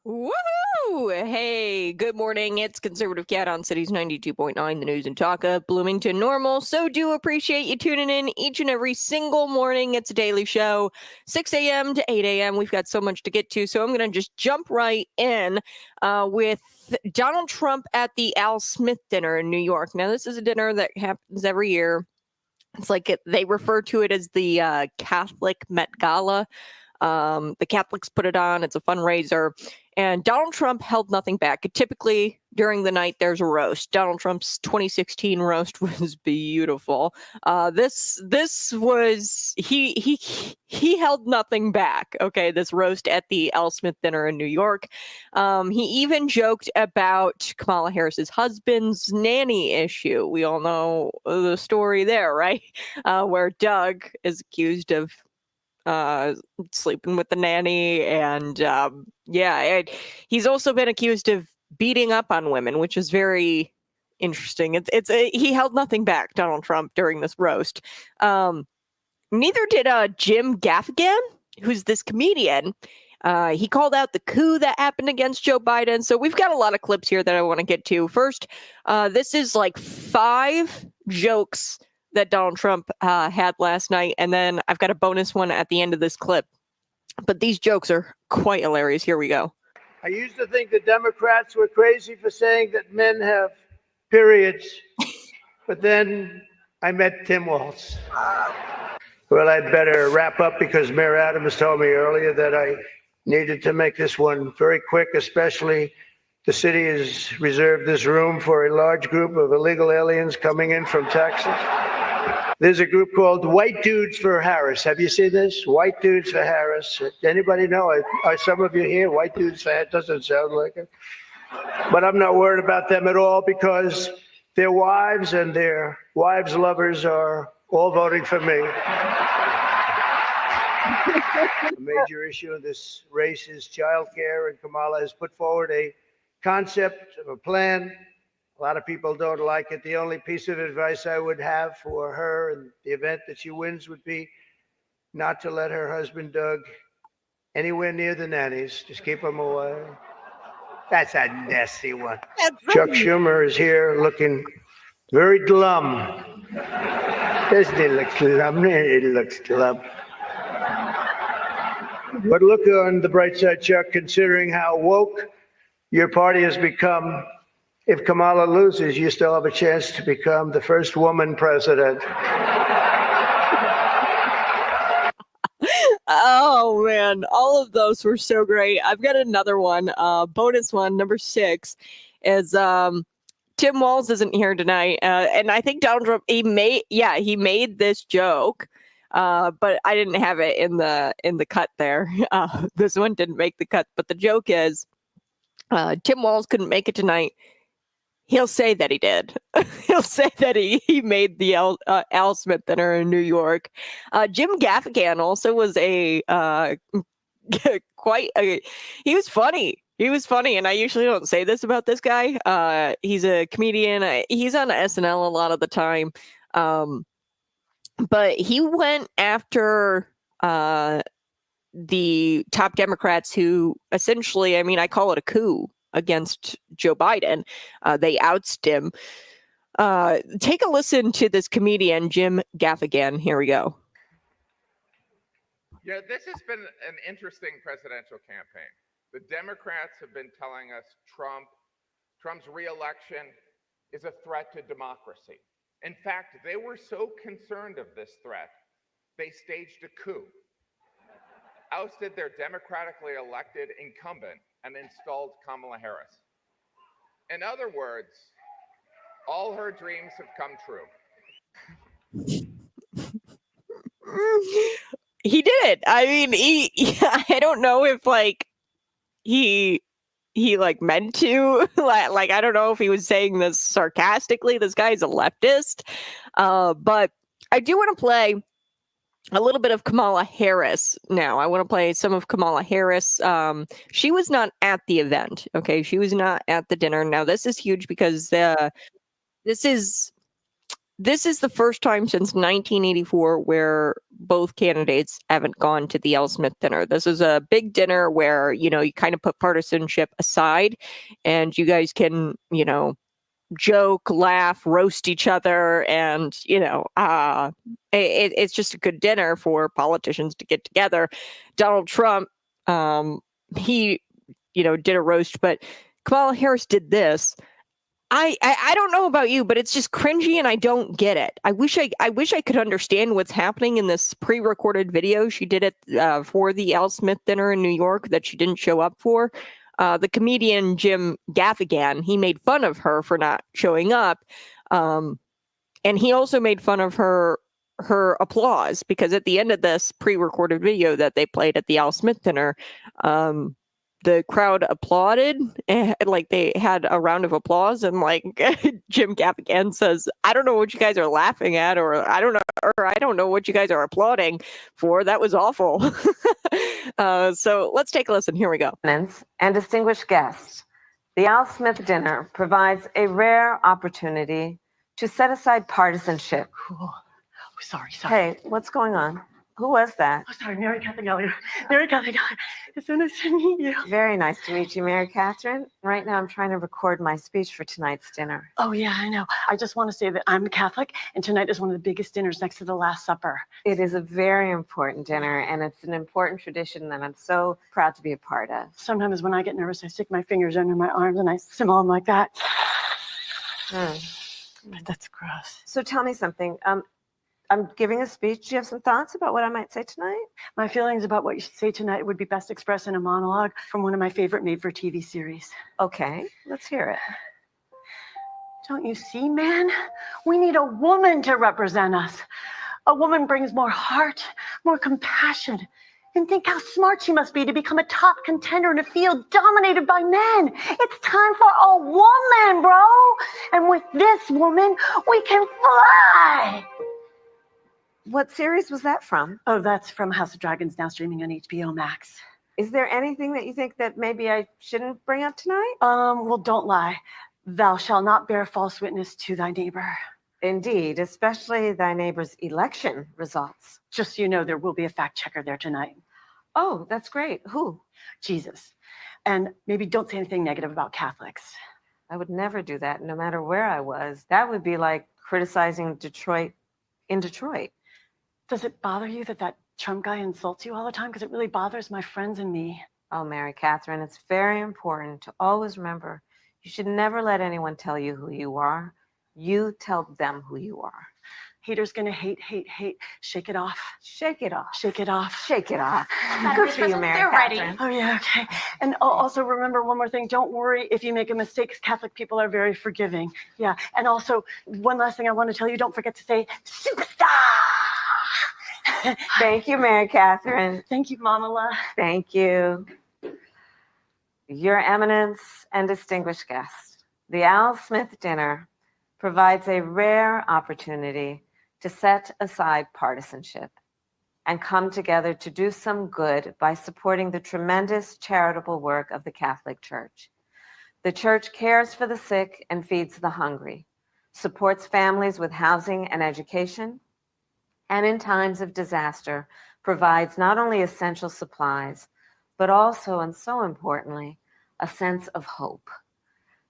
Woohoo! Hey, good morning. It's Conservative Cat on Cities 92.9, the news and talk of Bloomington Normal. So do appreciate you tuning in each and every single morning. It's a daily show, 6 a.m. to 8 a.m. We've got so much to get to, so I'm going to just jump right in with Donald Trump at the Al Smith dinner in New York. Now, this is a dinner that happens every year. It's like they refer to it as the Catholic Met Gala. The Catholics put it on. It's a fundraiser. And Donald Trump held nothing back. Typically, during the night, there's a roast. Donald Trump's 2016 roast was beautiful. This was he held nothing back. Okay, this roast at the Al Smith dinner in New York. He even joked about Kamala Harris's husband's nanny issue. We all know the story there, right? Where Doug is accused of sleeping with the nanny, and he's also been accused of beating up on women, which is very interesting. He held nothing back, Donald Trump, during this roast. Neither did Jim Gaffigan, who's this comedian. He called out the coup that happened against Joe Biden. So we've got a lot of clips here that I want to get to. First, this is like 5 jokes that Donald Trump had last night. And then I've got a bonus one at the end of this clip. But these jokes are quite hilarious. Here we go. I used to think the Democrats were crazy for saying that men have periods. But then I met Tim Walz. Well, I'd better wrap up because Mayor Adams told me earlier that I needed to make this one very quick, especially the city has reserved this room for a large group of illegal aliens coming in from Texas. There's a group called White Dudes for Harris. Have you seen this? White Dudes for Harris. Anybody know? Are some of you here? White Dudes for Harris? Doesn't sound like it. But I'm not worried about them at all because their wives and their wives' lovers are all voting for me. A major issue in this race is childcare, and Kamala has put forward a concept of a plan. A lot of people don't like it. The only piece of advice I would have for her in the event that she wins would be not to let her husband, Doug, anywhere near the nannies. Just keep him away. That's a nasty one. Chuck Schumer is here looking very glum. Doesn't he look glum? He looks glum. But look on the bright side, Chuck, considering how woke your party has become. If Kamala loses, you still have a chance to become the first woman president. Oh, man. All of those were so great. I've got another one. Bonus one, number 6, is Tim Walz isn't here tonight. And I think Donald Trump, he made this joke. But I didn't have it in the cut there. This one didn't make the cut. But the joke is Tim Walz couldn't make it tonight. He'll say that he did. He'll say that he made the Al Smith dinner in New York. Jim Gaffigan also was he was funny. He was funny, and I usually don't say this about this guy. He's a comedian. He's on SNL a lot of the time. But he went after the top Democrats who essentially, I mean, I call it a coup against Joe Biden. They ousted him. Take a listen to this comedian, Jim Gaffigan. Here we go. Yeah, this has been an interesting presidential campaign. The Democrats have been telling us Trump's reelection is a threat to democracy. In fact, they were so concerned of this threat, they staged a coup, ousted their democratically elected incumbent, and installed Kamala Harris. In other words, all her dreams have come true. He did. I mean, I don't know if he meant to, like, I don't know if he was saying this sarcastically. This guy's a leftist. But I do want to play a little bit of Kamala Harris now. I want to play some of Kamala Harris. She was not at the event. Okay. She was not at the dinner. Now, this is huge because this is this is the first time since 1984 where both candidates haven't gone to the L. Smith dinner. This is a big dinner where, you kind of put partisanship aside and you guys can, joke, laugh, roast each other. And, it's just a good dinner for politicians to get together. Donald Trump, he, did a roast, but Kamala Harris did this. I don't know about you, but it's just cringy and I don't get it. I wish I could understand what's happening in this pre-recorded video she did it for the Al Smith dinner in New York that she didn't show up for. The comedian Jim Gaffigan, he made fun of her for not showing up, and he also made fun of her applause because at the end of this pre-recorded video that they played at the Al Smith dinner, the crowd applauded and like they had a round of applause and like Jim Gaffigan says, I don't know what you guys are laughing at, or I don't know what you guys are applauding for. That was awful. So let's take a listen. Here we go. And distinguished guests, the Al Smith dinner provides a rare opportunity to set aside partisanship. Oh, sorry. Hey, what's going on? Who was that? Oh, sorry, Mary Catherine Elliott. Mary Catherine Elliott. It's so nice to meet you. Very nice to meet you, Mary Catherine. Right now I'm trying to record my speech for tonight's dinner. Oh, yeah, I know. I just want to say that I'm Catholic, and tonight is one of the biggest dinners next to the Last Supper. It is a very important dinner, and it's an important tradition that I'm so proud to be a part of. Sometimes when I get nervous, I stick my fingers under my arms and I simmer them like that. But that's gross. So tell me something. I'm giving a speech. Do you have some thoughts about what I might say tonight? My feelings about what you should say tonight would be best expressed in a monologue from one of my favorite made-for-TV series. Okay, let's hear it. Don't you see, man? We need a woman to represent us. A woman brings more heart, more compassion. And think how smart she must be to become a top contender in a field dominated by men. It's time for a woman, bro. And with this woman, we can fly. What series was that from? Oh, that's from House of Dragons, now streaming on HBO Max. Is there anything that you think that maybe I shouldn't bring up tonight? Well, don't lie. Thou shalt not bear false witness to thy neighbor. Indeed, especially thy neighbor's election results. Just so you know, there will be a fact checker there tonight. Oh, that's great. Who? Jesus. And maybe don't say anything negative about Catholics. I would never do that, no matter where I was. That would be like criticizing Detroit in Detroit. Does it bother you that Trump guy insults you all the time? Because it really bothers my friends and me. Oh, Mary Catherine, it's very important to always remember you should never let anyone tell you who you are. You tell them who you are. Haters gonna hate. Shake it off. Shake it off. Shake it off. Shake it off. Good for you, Mary Catherine. Oh, yeah, okay. And also remember one more thing. Don't worry if you make a mistake, because Catholic people are very forgiving. Yeah, and also one last thing I want to tell you, don't forget to say, superstar! Thank you, Mary Catherine. Thank you, Mamala. Thank you. Your Eminence and distinguished guests, the Al Smith dinner provides a rare opportunity to set aside partisanship and come together to do some good by supporting the tremendous charitable work of the Catholic Church. The Church cares for the sick and feeds the hungry, supports families with housing and education, and in times of disaster, provides not only essential supplies, but also, and so importantly, a sense of hope.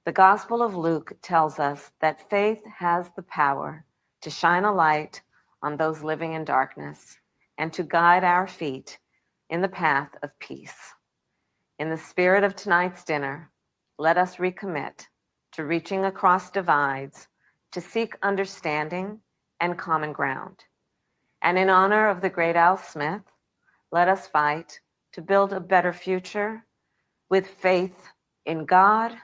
The Gospel of Luke tells us that faith has the power to shine a light on those living in darkness and to guide our feet in the path of peace. In the spirit of tonight's dinner, let us recommit to reaching across divides to seek understanding and common ground. And in honor of the great Al Smith, let us fight to build a better future with faith in God,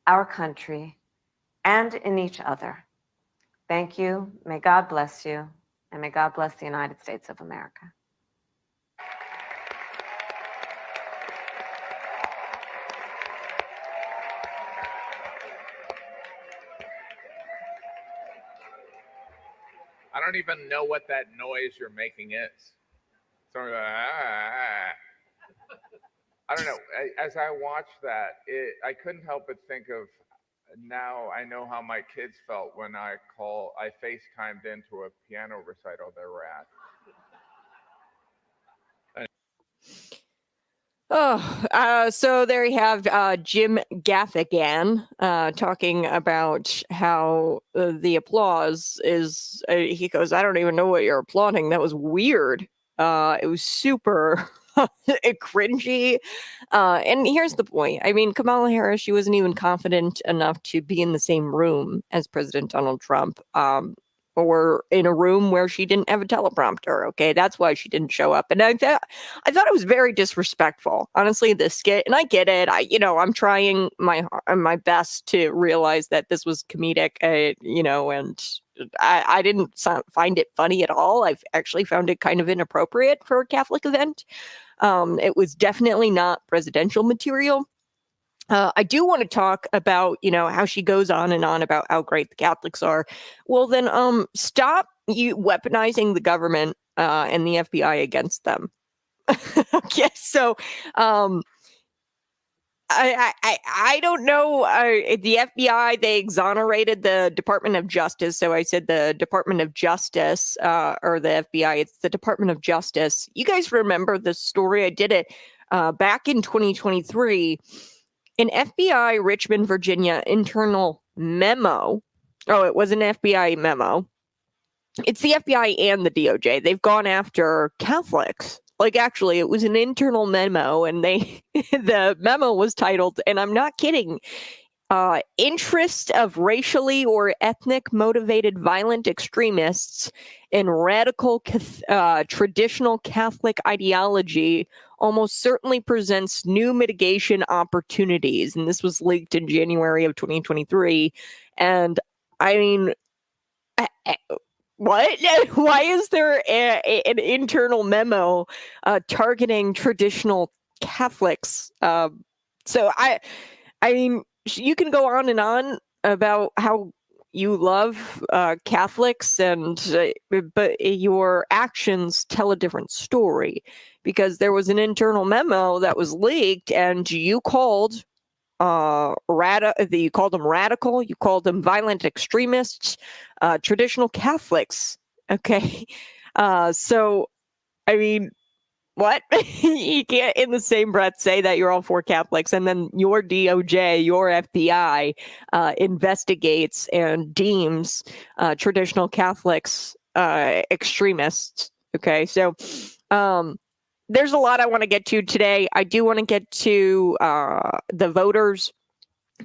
our country, and in each other. Thank you. May God bless you, and may God bless the United States of America. I don't even know what that noise you're making is. So, I don't know. As I watched that, I couldn't help but think of now I know how my kids felt when I FaceTimed into a piano recital they were at. So there you have Jim Gaffigan talking about how the applause is, he goes, I don't even know what you're applauding. That was weird. It was super cringy. And here's the point. I mean, Kamala Harris, she wasn't even confident enough to be in the same room as President Donald Trump. Or in a room where she didn't have a teleprompter. Okay, that's why she didn't show up. And I thought it was very disrespectful. Honestly, this skit, and I get it. I'm trying my best to realize that this was comedic. And I didn't find it funny at all. I've actually found it kind of inappropriate for a Catholic event. It was definitely not presidential material. I do want to talk about, how she goes on and on about how great the Catholics are. Well, then stop you weaponizing the government and the FBI against them. Okay, so I don't know. The FBI, they exonerated the Department of Justice. So I said the Department of Justice or the FBI. It's the Department of Justice. You guys remember the story? I did it back in 2023. An FBI Richmond, Virginia internal memo. Oh, it was an FBI memo. It's the FBI and the DOJ. They've gone after Catholics. Like, actually, it was an internal memo, and the memo was titled, and I'm not kidding, interest of racially or ethnic motivated violent extremists in radical traditional Catholic ideology almost certainly presents new mitigation opportunities. And this was leaked in January of 2023. And I mean, what? Why is there an internal memo targeting traditional Catholics? So I mean, you can go on and on about how you love Catholics, but your actions tell a different story, because there was an internal memo that was leaked, and you called you called them radical, you called them violent extremists, traditional Catholics. Okay, so I mean, what? You can't in the same breath say that you're all for Catholics and then your DOJ, your FBI investigates and deems traditional Catholics extremists. Okay, so there's a lot I want to get to today. I do want to get to the voters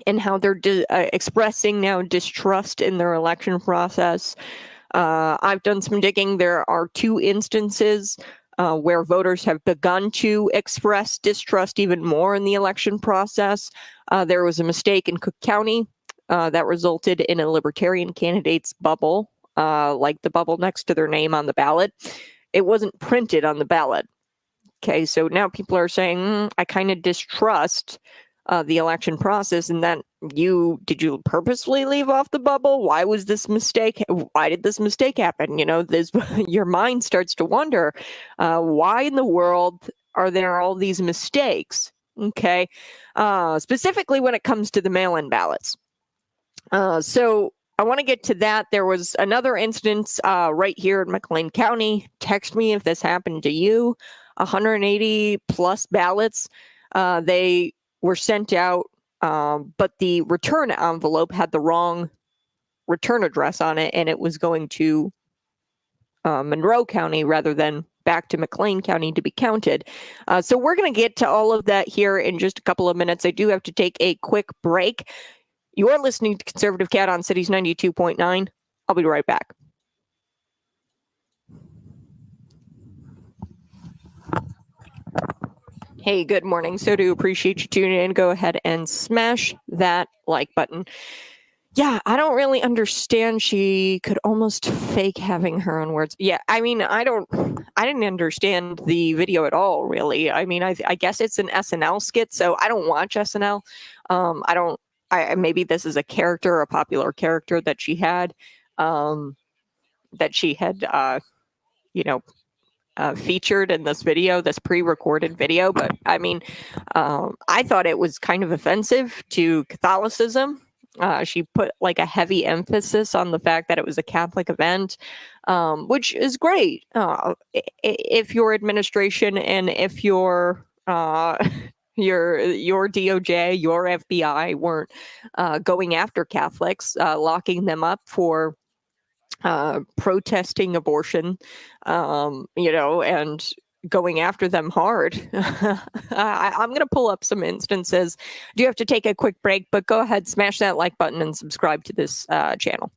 and how they're expressing now distrust in their election process. I've done some digging. There are 2 instances where voters have begun to express distrust even more in the election process. There was a mistake in Cook County that resulted in a Libertarian candidate's bubble, like the bubble next to their name on the ballot. It wasn't printed on the ballot. Okay, so now people are saying, I kind of distrust the election process, and that did you purposefully leave off the bubble? Why was this mistake? Why did this mistake happen? Your mind starts to wonder, why in the world are there all these mistakes? Okay, specifically when it comes to the mail-in ballots. So I want to get to that. There was another instance right here in McLean County. Text me if this happened to you. 180 plus ballots. They were sent out, but the return envelope had the wrong return address on it, and it was going to Monroe County rather than back to McLean County to be counted. So we're going to get to all of that here in just a couple of minutes. I do have to take a quick break. You're listening to Conservative Cat on Cities 92.9. I'll be right back. Hey, good morning. So do appreciate you tuning in. Go ahead and smash that like button. Yeah, I don't really understand. She could almost fake having her own words. Yeah, I mean, I didn't understand the video at all, really. I mean, I guess it's an SNL skit, so I don't watch SNL. Maybe this is a popular character that she had, featured in this video, this pre-recorded video. But I mean, I thought it was kind of offensive to Catholicism. She put like a heavy emphasis on the fact that it was a Catholic event, which is great. If your administration and if your your DOJ, your FBI weren't going after Catholics, locking them up for protesting abortion, and going after them hard. I'm going to pull up some instances. Do have to take a quick break, but go ahead, smash that like button and subscribe to this channel.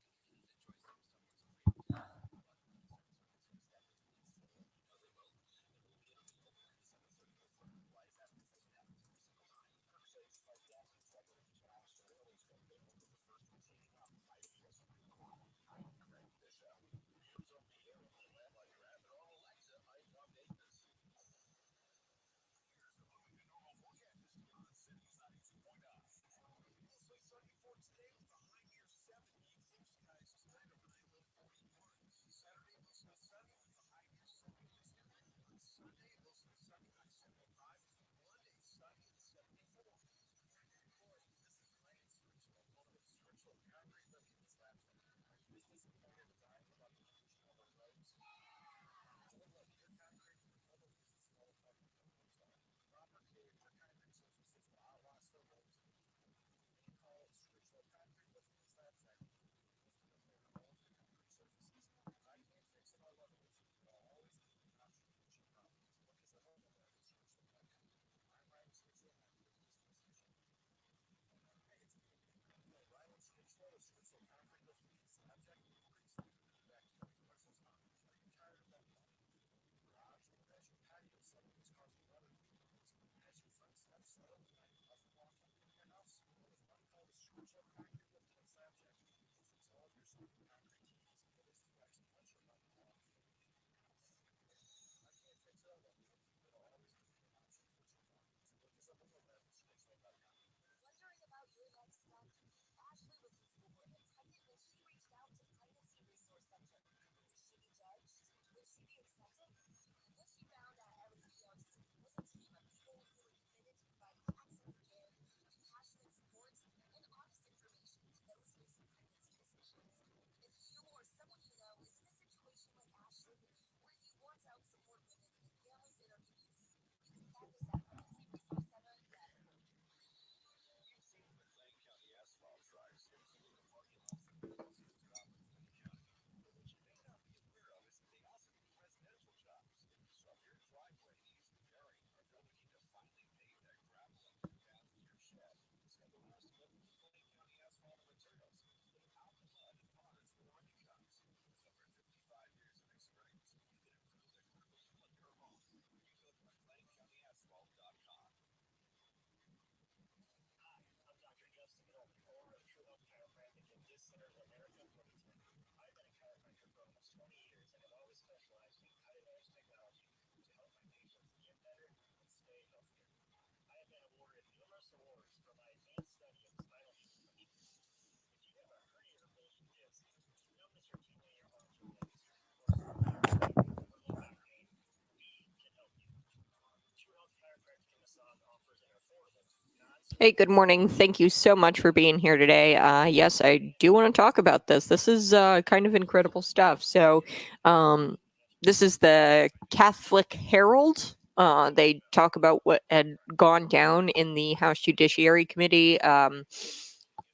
Hey, good morning. Thank you so much for being here today. Yes, I do want to talk about this. This is kind of incredible stuff. So, this is the Catholic Herald. They talk about what had gone down in the House Judiciary Committee.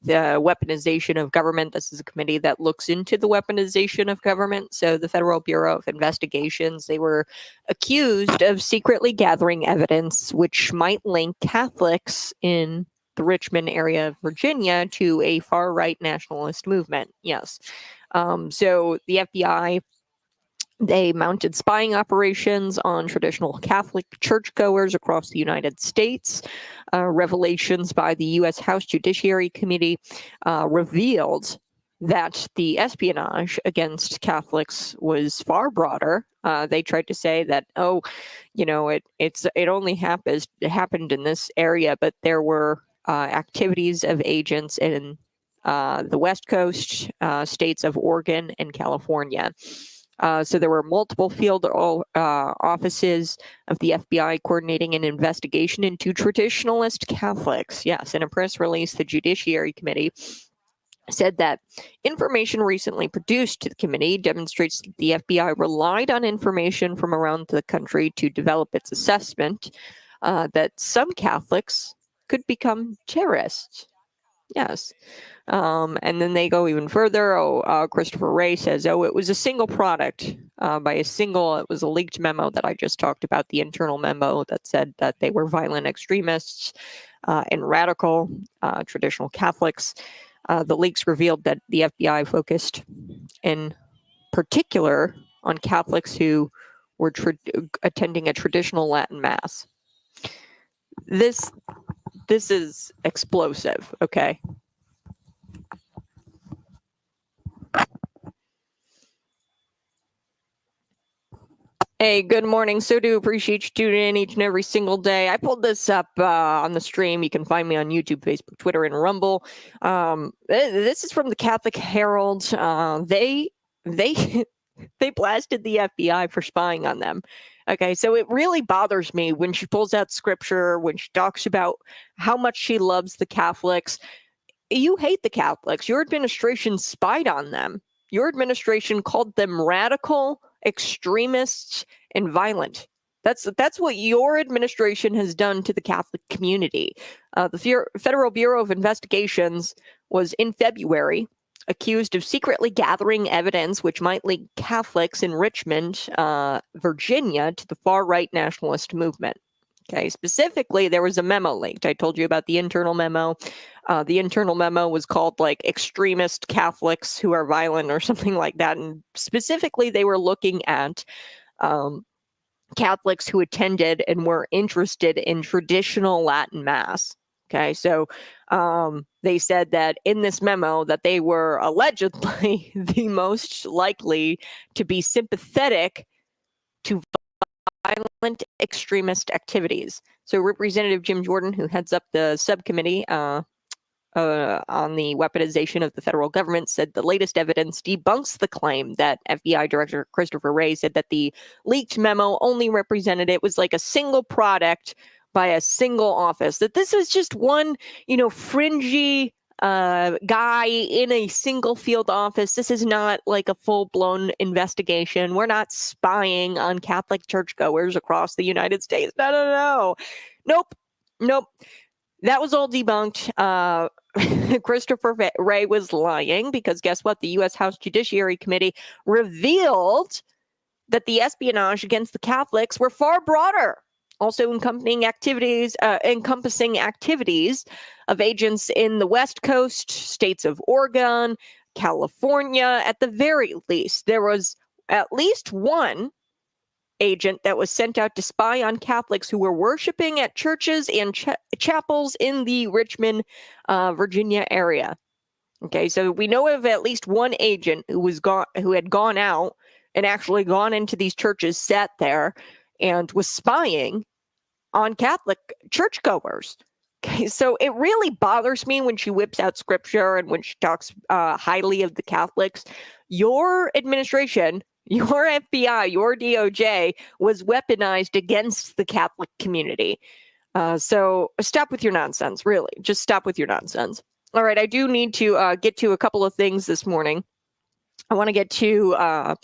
The weaponization of government. This is a committee that looks into the weaponization of government. So the Federal Bureau of Investigations, they were accused of secretly gathering evidence which might link Catholics in the Richmond area of Virginia to a far-right nationalist movement. Yes. So the FBI, they mounted spying operations on traditional Catholic churchgoers across the United States. Revelations by the U.S. House Judiciary Committee revealed that the espionage against Catholics was far broader. They tried to say that, it only happened in this area, but there were activities of agents in the West Coast states of Oregon and California. So there were multiple field offices of the FBI coordinating an investigation into traditionalist Catholics. Yes, in a press release, the Judiciary Committee said that information recently produced to the committee demonstrates that the FBI relied on information from around the country to develop its assessment that some Catholics could become terrorists. Yes. And then they go even further. Christopher Wray says, it was a single product it was a leaked memo that I just talked about, the internal memo that said that they were violent extremists and radical traditional Catholics. The leaks revealed that the FBI focused in particular on Catholics who were attending a traditional Latin Mass. This is explosive, okay? Hey, good morning. So do appreciate you tuning in each and every single day. I pulled this up on the stream. You can find me on YouTube, Facebook, Twitter, and Rumble. This is from the Catholic Herald. They blasted the FBI for spying on them. Okay, so it really bothers me when she pulls out scripture, when she talks about how much she loves the Catholics. You hate the Catholics. Your administration spied on them. Your administration called them radical, extremists, and violent. That's what your administration has done to the Catholic community. The Federal Bureau of Investigations was in February accused of secretly gathering evidence which might link Catholics in Richmond, Virginia, to the far-right nationalist movement. Okay, specifically, there was a memo leaked. I told you about the internal memo. The internal memo was called like extremist Catholics who are violent or something like that. And specifically, they were looking at Catholics who attended and were interested in traditional Latin Mass. Okay, so they said that in this memo that they were allegedly the most likely to be sympathetic to violent extremist activities. So Representative Jim Jordan, who heads up the subcommittee on the weaponization of the federal government, said the latest evidence debunks the claim that FBI Director Christopher Wray said that the leaked memo only represented it was like a single product by a single office, that this was just one, fringy guy in a single field office. This is not like a full-blown investigation. We're not spying on Catholic churchgoers across the United States. No. Nope. That was all debunked. Christopher Wray was lying because guess what? The U.S. House Judiciary Committee revealed that the espionage against the Catholics were far broader, also encompassing activities of agents in the West Coast, states of Oregon, California. At the very least, there was at least one agent that was sent out to spy on Catholics who were worshiping at churches and chapels in the Richmond, Virginia area. Okay, so we know of at least one agent who had gone out and actually gone into these churches, sat there, and was spying on Catholic churchgoers. Okay, so it really bothers me when she whips out scripture and when she talks highly of the Catholics. Your administration, your FBI, your DOJ was weaponized against the Catholic community. So stop with your nonsense, really. Just stop with your nonsense. All right, I do need to get to a couple of things this morning. I want to get to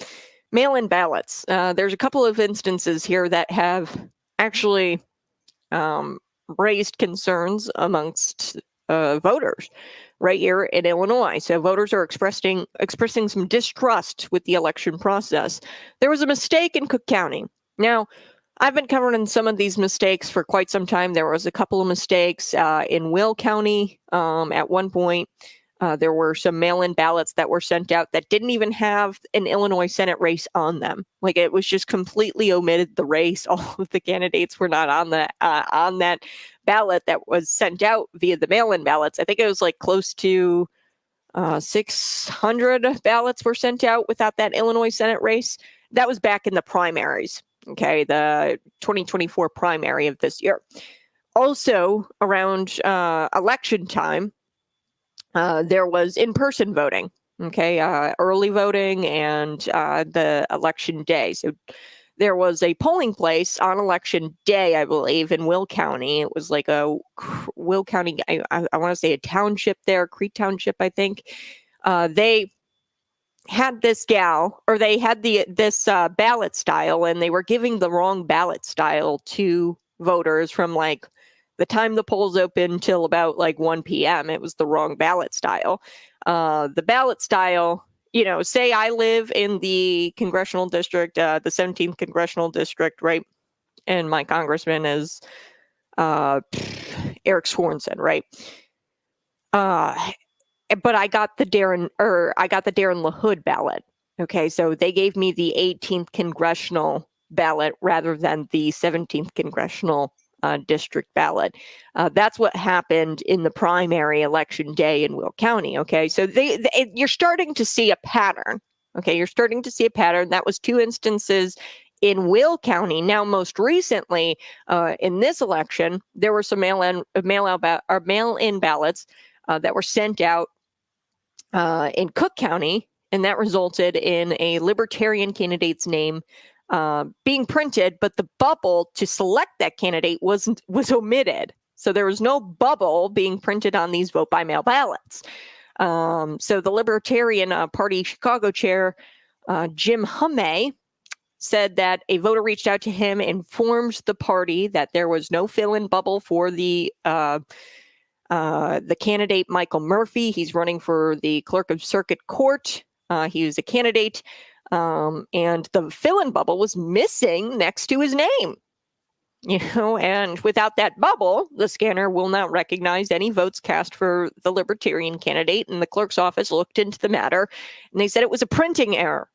mail-in ballots. There's a couple of instances here that have actually raised concerns amongst voters right here in Illinois. So voters are expressing some distrust with the election process. There was a mistake in Cook County. Now, I've been covering some of these mistakes for quite some time. There was a couple of mistakes in Will County at one point. There were some mail-in ballots that were sent out that didn't even have an Illinois Senate race on them. Like, it was just completely omitted the race. All of the candidates were not on that ballot that was sent out via the mail-in ballots. I think it was like close to 600 ballots were sent out without that Illinois Senate race. That was back in the primaries. Okay, the 2024 primary of this year. Also, around election time, there was in-person voting, okay, early voting and the election day. So there was a polling place on election day, I believe, in Will County. It was like a Will County, I want to say a township there, Creek Township, I think. They had this gal, or they had this ballot style, and they were giving the wrong ballot style to voters from like the time the polls opened till about like 1 p.m. It was the wrong ballot style. The ballot style, you know, say I live in the congressional district, the 17th congressional district, right? And my congressman is Eric Swanson, right? But I got the Darren LaHood ballot. Okay, so they gave me the 18th congressional ballot rather than the 17th congressional district ballot. That's what happened in the primary election day in Will County. Okay, so you're starting to see a pattern. Okay, you're starting to see a pattern. That was 2 instances in Will County. Now, most recently, in this election, there were some mail-in ballots that were sent out in Cook County, and that resulted in a Libertarian candidate's name being printed, but the bubble to select that candidate was omitted. So there was no bubble being printed on these vote by mail ballots. So the Libertarian Party Chicago chair, Jim Hummey, said that a voter reached out to him, informed the party that there was no fill-in bubble for the candidate Michael Murphy. He's running for the clerk of circuit court. He was a candidate, and the fill-in bubble was missing next to his name. You know, and without that bubble, the scanner will not recognize any votes cast for the Libertarian candidate. And the clerk's office looked into the matter, and they said it was a printing error.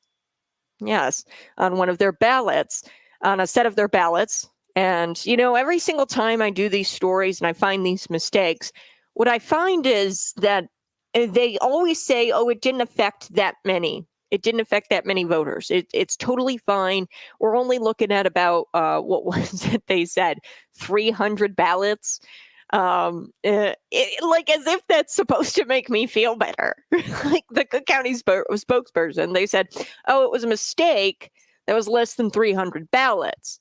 Yes, on one of their ballots, on a set of their ballots. And, you know, every single time I do these stories and I find these mistakes, what I find is that they always say, oh, it didn't affect that many. It didn't affect that many voters. It's totally fine. We're only looking at about, what was it they said, 300 ballots. Like as if that's supposed to make me feel better. Like the Cook County spokesperson, they said, oh, it was a mistake. That was less than 300 ballots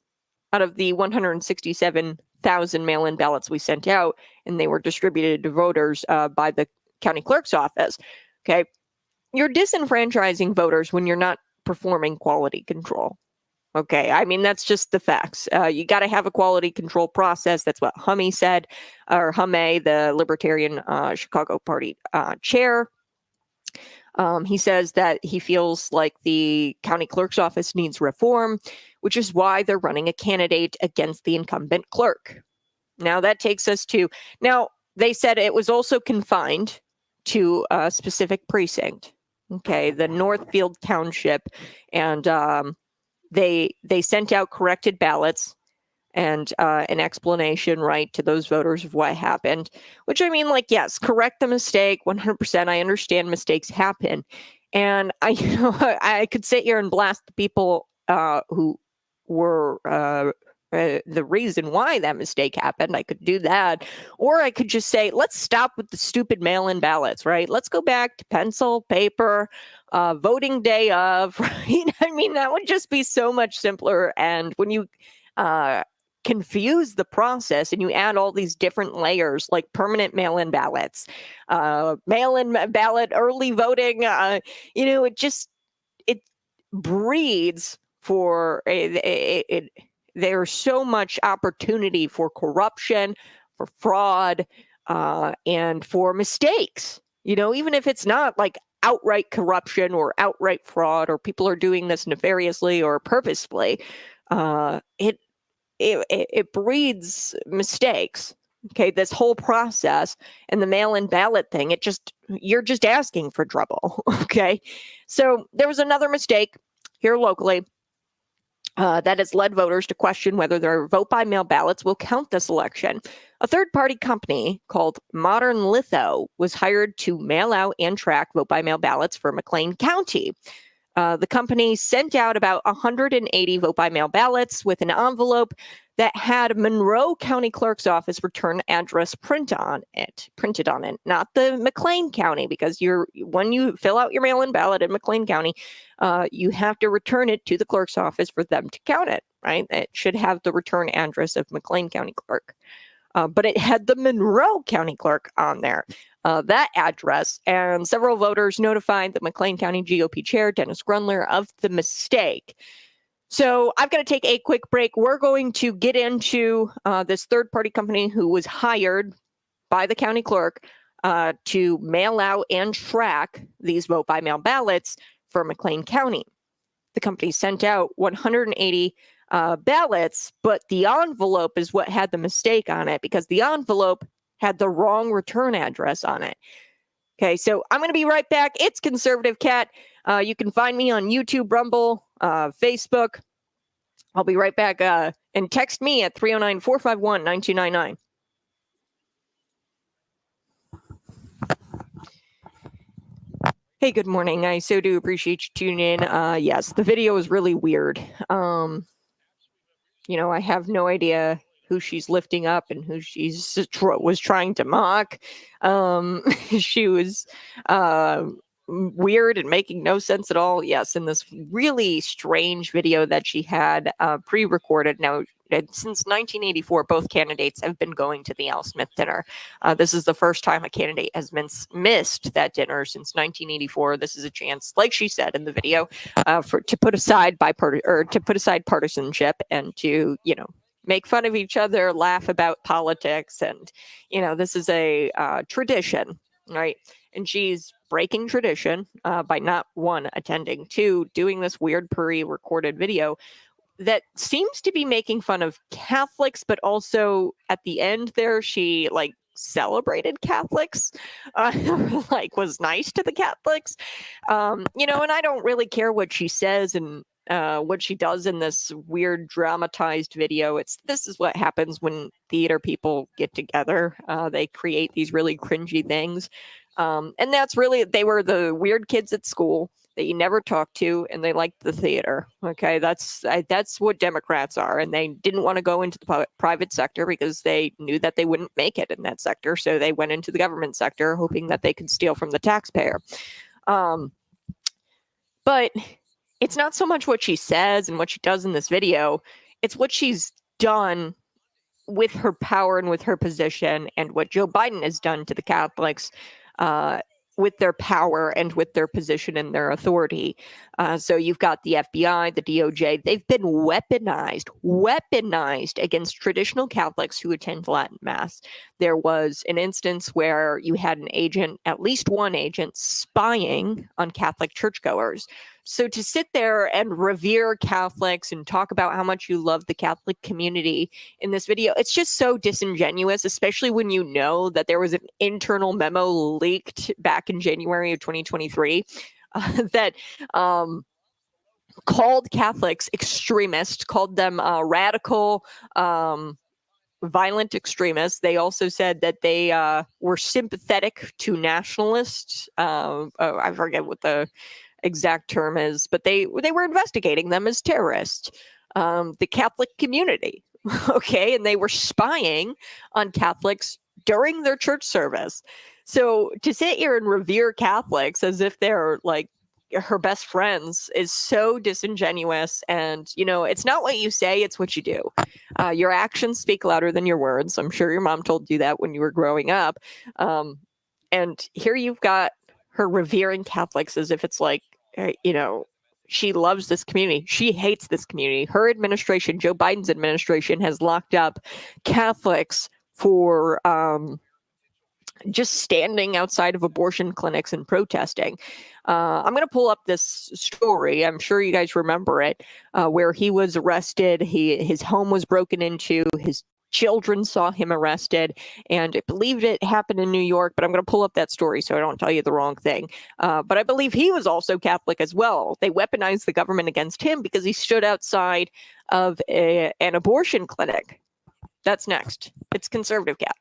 out of the 167,000 mail-in ballots we sent out, and they were distributed to voters by the county clerk's office. Okay. You're disenfranchising voters when you're not performing quality control. Okay. I mean, that's just the facts. You got to have a quality control process. That's what Hummey said, or Hummey, the Libertarian Chicago Party chair. He says that he feels like the county clerk's office needs reform, which is why they're running a candidate against the incumbent clerk. Now that takes us to, now they said it was also confined to a specific precinct. Okay, the Northfield Township, and they sent out corrected ballots and an explanation, right, to those voters of what happened, which I mean, like, yes, correct the mistake 100%. I understand mistakes happen. And I could sit here and blast the people who were the reason why that mistake happened. I could do that. Or I could just say, let's stop with the stupid mail-in ballots, right? Let's go back to pencil, paper, voting day of, right? I mean, that would just be so much simpler. And when you confuse the process and you add all these different layers like permanent mail-in ballots, mail-in ballot, early voting, it breeds for there's so much opportunity for corruption, for fraud, and for mistakes. You know, even if it's not like outright corruption or outright fraud, or people are doing this nefariously or purposefully, it breeds mistakes. Okay, this whole process and the mail-in ballot thing, you're just asking for trouble. Okay, so there was another mistake here locally that has led voters to question whether their vote-by-mail ballots will count this election. A third-party company called Modern Litho was hired to mail out and track vote-by-mail ballots for McLean County. The company sent out about 180 vote-by-mail ballots with an envelope that had Monroe County Clerk's Office return address printed on it, not the McLean County, because when you fill out your mail-in ballot in McLean County, you have to return it to the clerk's office for them to count it, right? It should have the return address of McLean County Clerk. But it had the Monroe County Clerk on there, that address, and several voters notified the McLean County GOP Chair, Dennis Grunler, of the mistake. So I've got to take a quick break. We're going to get into this third-party company who was hired by the county clerk to mail out and track these vote-by-mail ballots for McLean County. The company sent out 180 ballots, but the envelope is what had the mistake on it, because the envelope had the wrong return address on it. Okay, so I'm going to be right back. It's Conservative Cat. You can find me on YouTube, Rumble, Facebook. I'll be right back. And text me at 309-451-9299. Hey, good morning. I so do appreciate you tuning in. Yes, the video is really weird. I have no idea who she's lifting up and who she's was trying to mock. She was weird and making no sense at all. Yes, in this really strange video that she had pre-recorded. Now, since 1984, both candidates have been going to the Al Smith dinner. This is the first time a candidate has missed that dinner since 1984. This is a chance, like she said in the video, to put aside partisanship and to make fun of each other, laugh about politics, and this is a tradition, right? And she's breaking tradition by not, one, attending, two, doing this weird pre-recorded video that seems to be making fun of Catholics, but also at the end there, she celebrated Catholics, was nice to the Catholics, and I don't really care what she says and what she does in this weird dramatized video. This is what happens when theater people get together. They create these really cringy things. And that's really, they were the weird kids at school that you never talked to, and they liked the theater. Okay, that's what Democrats are, and they didn't want to go into the private sector because they knew that they wouldn't make it in that sector, so they went into the government sector, hoping that they could steal from the taxpayer. But it's not so much what she says and what she does in this video; it's what she's done with her power and with her position, and what Joe Biden has done to the Catholics with their power and with their position and their authority. So you've got the FBI, the DOJ. They've been weaponized against traditional Catholics who attend Latin Mass. There was an instance where you had an agent, at least one agent, spying on Catholic churchgoers. So to sit there and revere Catholics and talk about how much you love the Catholic community in this video, it's just so disingenuous, especially when you know that there was an internal memo leaked back in January of 2023 that called Catholics extremists, called them radical, violent extremists. They also said that they were sympathetic to nationalists. I forget what the exact term is, but they were investigating them as terrorists, the Catholic community. Okay, and they were spying on Catholics during their church service. So to sit here and revere Catholics as if they're her best friends is so disingenuous. And it's not what you say, it's what you do. Your actions speak louder than your words. I'm sure your mom told you that when you were growing up. And here you've got her revering Catholics as if it's she loves this community. She hates this community. Her administration, Joe Biden's administration, has locked up Catholics for just standing outside of abortion clinics and protesting. I'm going to pull up this story. I'm sure you guys remember it, where he was arrested. His home was broken into. His children saw him arrested, and I believe it happened in New York, but I'm going to pull up that story so I don't tell you the wrong thing. But I believe he was also Catholic as well. They weaponized the government against him because he stood outside of an abortion clinic. That's next. It's Conservative Cat.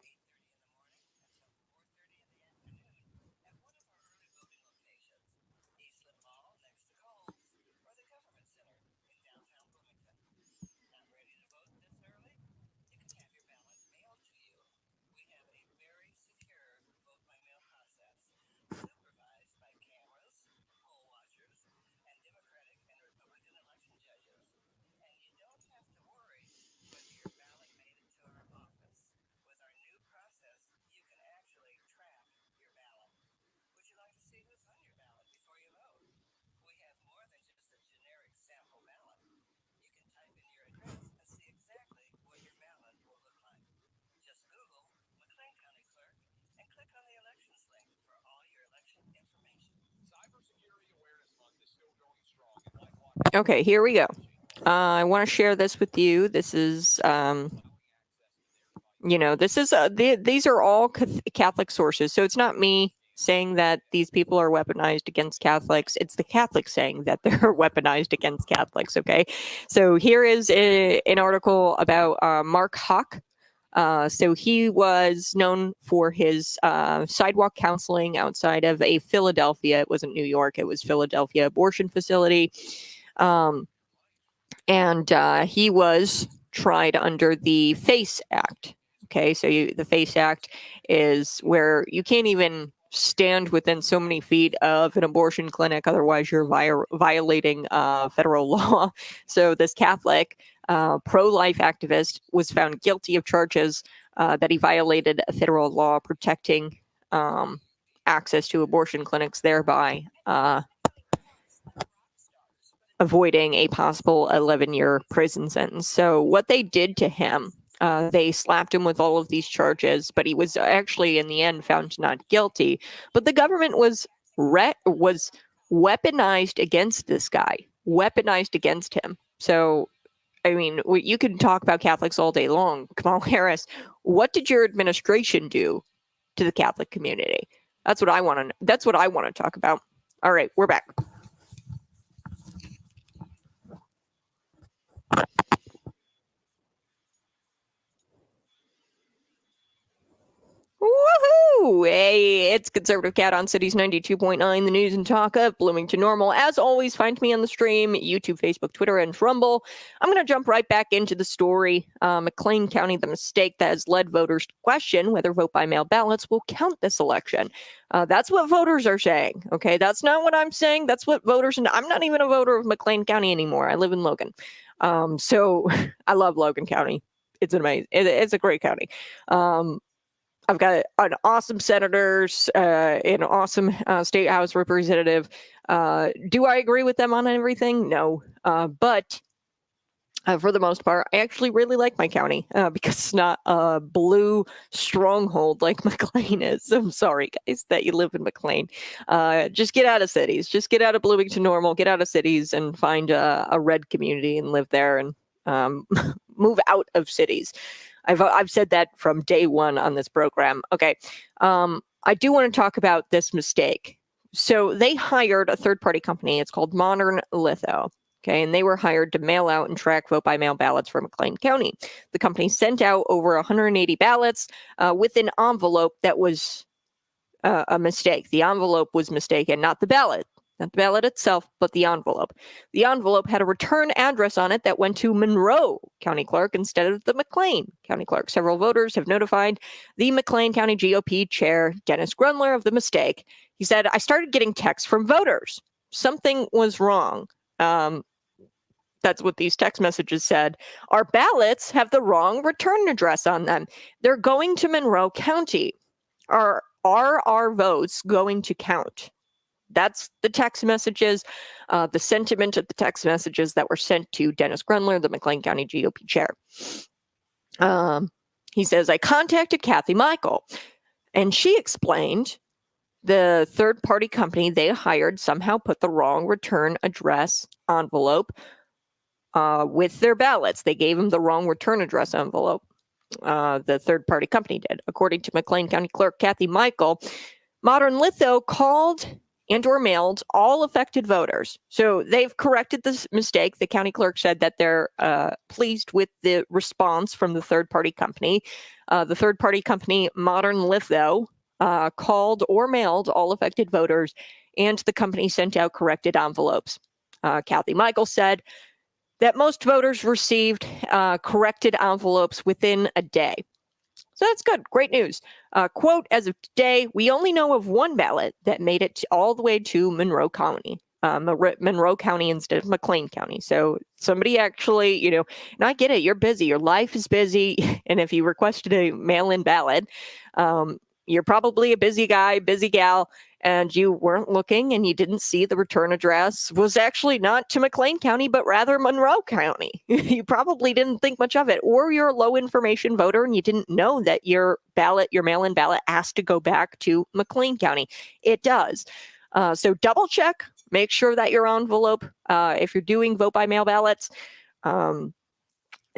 Okay, here we go. I want to share this with you. This is, these are all Catholic sources. So it's not me saying that these people are weaponized against Catholics. It's the Catholics saying that they're weaponized against Catholics. Okay. So here is an article about Mark Hawk. So he was known for his sidewalk counseling outside of a Philadelphia. It wasn't New York. It was Philadelphia abortion facility. And he was tried under the FACE Act. Okay, so the FACE Act is where you can't even stand within so many feet of an abortion clinic, otherwise you're violating federal law. So this Catholic pro-life activist was found guilty of charges that he violated a federal law protecting access to abortion clinics, thereby avoiding a possible 11-year prison sentence. So what they did to him, they slapped him with all of these charges, but he was actually in the end found not guilty. But the government was weaponized against this guy, weaponized against him. So, I mean, you can talk about Catholics all day long. Kamala Harris, what did your administration do to the Catholic community? That's what I want to. That's what I want to talk about. All right, we're back. Woohoo! Hey, it's Conservative Cat on Cities 92.9, the news and talk of Bloomington Normal. As always, find me on the stream, YouTube, Facebook, Twitter, and Rumble. I'm going to jump right back into the story. McLean County, the mistake that has led voters to question whether vote-by-mail ballots will count this election. That's what voters are saying, okay? That's not what I'm saying. That's what voters... And I'm not even a voter of McLean County anymore. I live in Logan. So I love Logan County. It's amazing. It's a great county. I've got an awesome senators, an awesome state house representative. Do I agree with them on everything? No. But for the most part, I actually really like my county because it's not a blue stronghold like McLean is. I'm sorry, guys, that you live in McLean. Just get out of cities. Just get out of Bloomington Normal. Get out of cities and find a red community and live there and move out of cities. I've said that from day one on this program. Okay. I do want to talk about this mistake. So they hired a third-party company. It's called Modern Litho. Okay. And they were hired to mail out and track vote-by-mail ballots for McLean County. The company sent out over 180 ballots with an envelope that was a mistake. The envelope was mistaken, not the ballot. Not the ballot itself, but the envelope. The envelope had a return address on it that went to Monroe County Clerk instead of the McLean County Clerk. Several voters have notified the McLean County GOP chair, Dennis Grunler, of the mistake. He said, I started getting texts from voters. Something was wrong. That's what these text messages said. Our ballots have the wrong return address on them. They're going to Monroe County. Are our votes going to count? That's the text messages, the sentiment of the text messages that were sent to Dennis Grunler, the McLean County GOP chair. He says, I contacted Kathy Michael, and she explained the third-party company they hired somehow put the wrong return address envelope with their ballots. They gave them the wrong return address envelope. The third-party company did. According to McLean County Clerk Kathy Michael, Modern Litho called and or mailed all affected voters. So they've corrected this mistake. The county clerk said that they're pleased with the response from the third-party company. The third-party company, Modern Litho, called or mailed all affected voters, and the company sent out corrected envelopes. Kathy Michael said that most voters received corrected envelopes within a day. So that's good. Great news. Quote, as of today, we only know of one ballot that made it all the way to Monroe County. Monroe County instead of McLean County. So somebody actually, and I get it. You're busy. Your life is busy. And if you requested a mail-in ballot, you're probably a busy guy, busy gal, and you weren't looking and you didn't see the return address was actually not to McLean County, but rather Monroe County. You probably didn't think much of it, or you're a low information voter and you didn't know that your ballot, your mail-in ballot, has to go back to McLean County. It does. So double check, make sure that your envelope, if you're doing vote by mail ballots,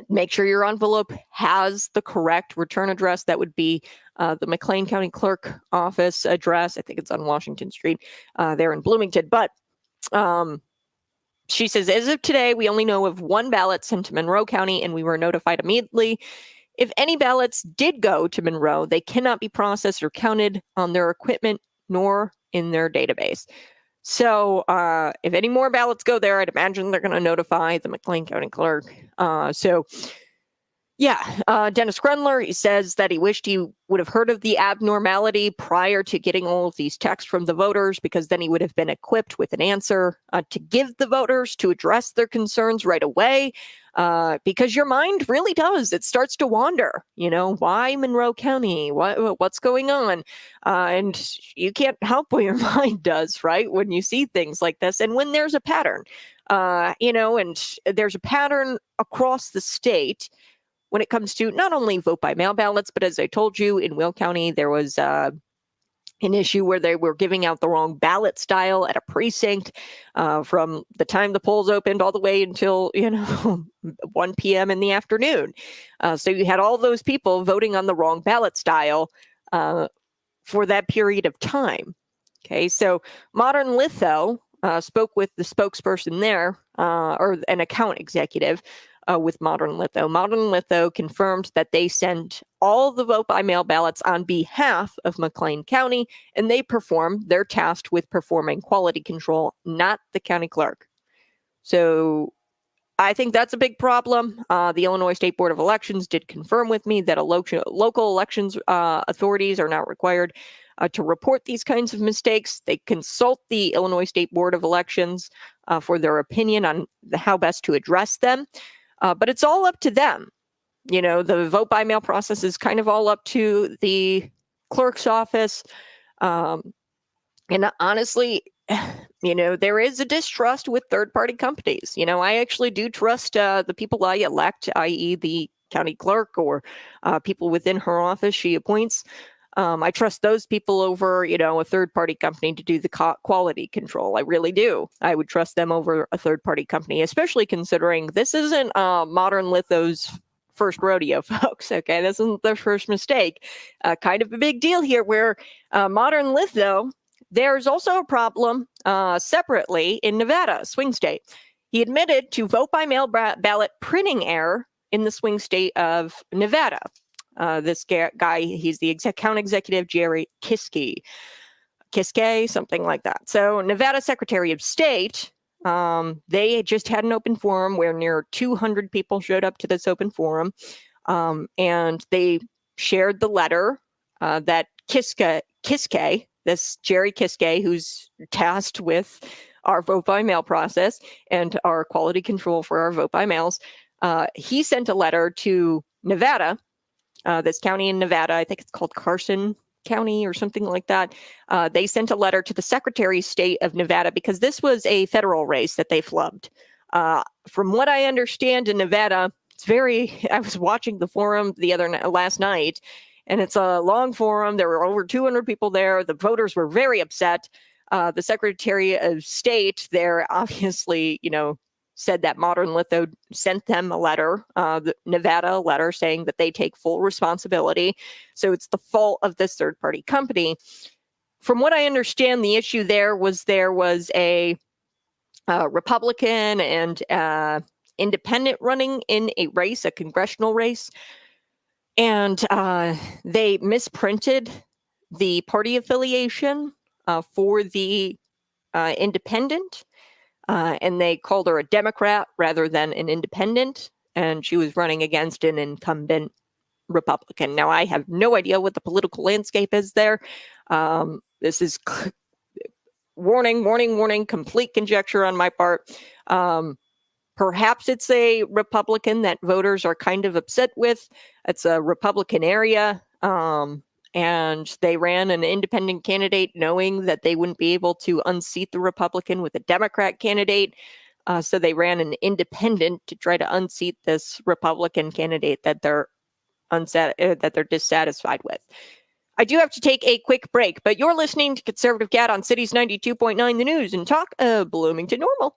make sure your envelope has the correct return address. That would be the McLean County Clerk office address. I think it's on Washington Street there in Bloomington. But she says, as of today, we only know of one ballot sent to Monroe County, and we were notified immediately. If any ballots did go to Monroe, they cannot be processed or counted on their equipment nor in their database. So if any more ballots go there, I'd imagine they're going to notify the McLean County Clerk. Dennis Grunler, he says that he wished he would have heard of the abnormality prior to getting all of these texts from the voters, because then he would have been equipped with an answer to give the voters to address their concerns right away. Because your mind really does. It starts to wander, why Monroe County? What's going on? And you can't help what your mind does, right? When you see things like this. And when there's a pattern, and there's a pattern across the state when it comes to not only vote by mail ballots, but as I told you, in Will County, there was an issue where they were giving out the wrong ballot style at a precinct from the time the polls opened all the way until, 1 p.m. in the afternoon. So you had all those people voting on the wrong ballot style for that period of time. Okay, so Modern Litho spoke with the spokesperson there, or an account executive, with Modern Litho. Modern Litho confirmed that they sent all the vote by mail ballots on behalf of McLean County, and they're tasked with performing quality control, not the county clerk. So I think that's a big problem. The Illinois State Board of Elections did confirm with me that local elections authorities are not required to report these kinds of mistakes. They consult the Illinois State Board of Elections for their opinion on how best to address them. But it's all up to them. The vote by mail process is kind of all up to the clerk's office. And honestly, there is a distrust with third-party companies. I actually do trust the people I elect, i.e. the county clerk or people within her office she appoints. I trust those people over, a third-party company to do the quality control. I really do. I would trust them over a third-party company, especially considering this isn't Modern Litho's first rodeo, folks. Okay, this isn't their first mistake. Kind of a big deal here where Modern Litho, there's also a problem separately in Nevada, swing state. He admitted to vote by mail ballot printing error in the swing state of Nevada. This guy, he's the account executive, Jerry Kiske, something like that. So Nevada Secretary of State, they just had an open forum where near 200 people showed up to this open forum. And they shared the letter that Kiske, this Jerry Kiske, who's tasked with our vote by mail process and our quality control for our vote by mails, he sent a letter to Nevada, this county in Nevada. I think it's called Carson County or something like that. They sent a letter to the Secretary of State of Nevada because this was a federal race that they flubbed. From what I understand in Nevada, I was watching the forum last night, and it's a long forum. There were over 200 people there. The voters were very upset. The Secretary of State there obviously, said that Modern Litho sent them a letter, the Nevada letter, saying that they take full responsibility. So it's the fault of this third-party company. From what I understand, the issue there was a Republican and independent running in a race, a congressional race, and they misprinted the party affiliation for the independent. And they called her a Democrat rather than an independent, and she was running against an incumbent Republican. Now, I have no idea what the political landscape is there. This is warning, complete conjecture on my part. Perhaps it's a Republican that voters are kind of upset with. It's a Republican area. And they ran an independent candidate knowing that they wouldn't be able to unseat the Republican with a Democrat candidate. So they ran an independent to try to unseat this Republican candidate that they're dissatisfied with. I do have to take a quick break, but you're listening to Conservative Cat on Cities 92.9 The News and Talk, Bloomington Normal.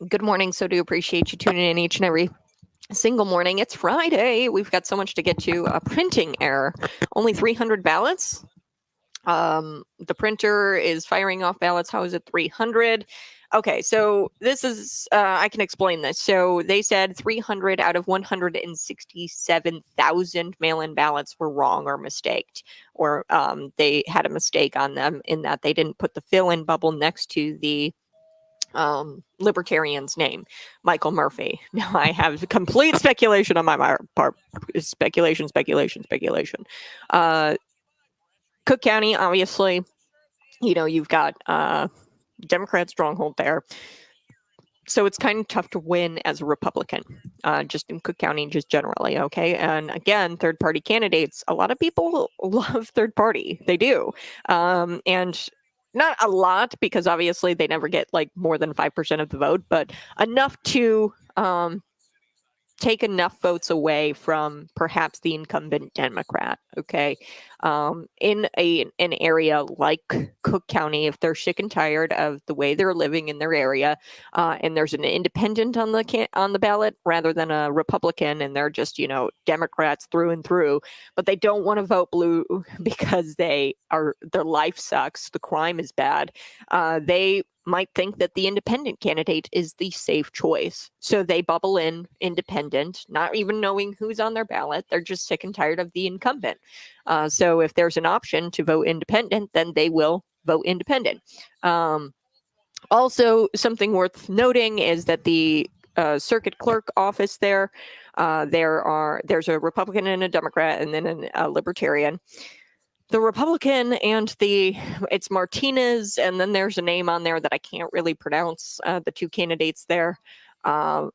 Good morning. So do appreciate you tuning in each and every single morning. It's Friday. We've got so much to get to. A printing error. Only 300 ballots. The printer is firing off ballots. How is it 300? Okay, so this is, I can explain this. So they said 300 out of 167,000 mail-in ballots were wrong or mistaked, or they had a mistake on them in that they didn't put the fill-in bubble next to the Libertarian's name, Michael Murphy. Now I have complete speculation on my part. Speculation. Cook County, obviously, you've got Democrat stronghold there. So it's kind of tough to win as a Republican, just in Cook County, just generally. Okay. And again, third party candidates, a lot of people love third party. They do. And not a lot, because obviously they never get like more than 5% of the vote, but enough to take enough votes away from perhaps the incumbent Democrat. Okay. In an area like Cook County, if they're sick and tired of the way they're living in their area, and there's an independent on the ballot rather than a Republican, and they're just Democrats through and through, but they don't want to vote blue because their life sucks, the crime is bad, they might think that the independent candidate is the safe choice. So they bubble in independent, not even knowing who's on their ballot. They're just sick and tired of the incumbent. So if there's an option to vote independent, then they will vote independent. Also, something worth noting is that the circuit clerk office there's a Republican and a Democrat, and then a Libertarian. The Republican and it's Martinez, and then there's a name on there that I can't really pronounce. The two candidates there, let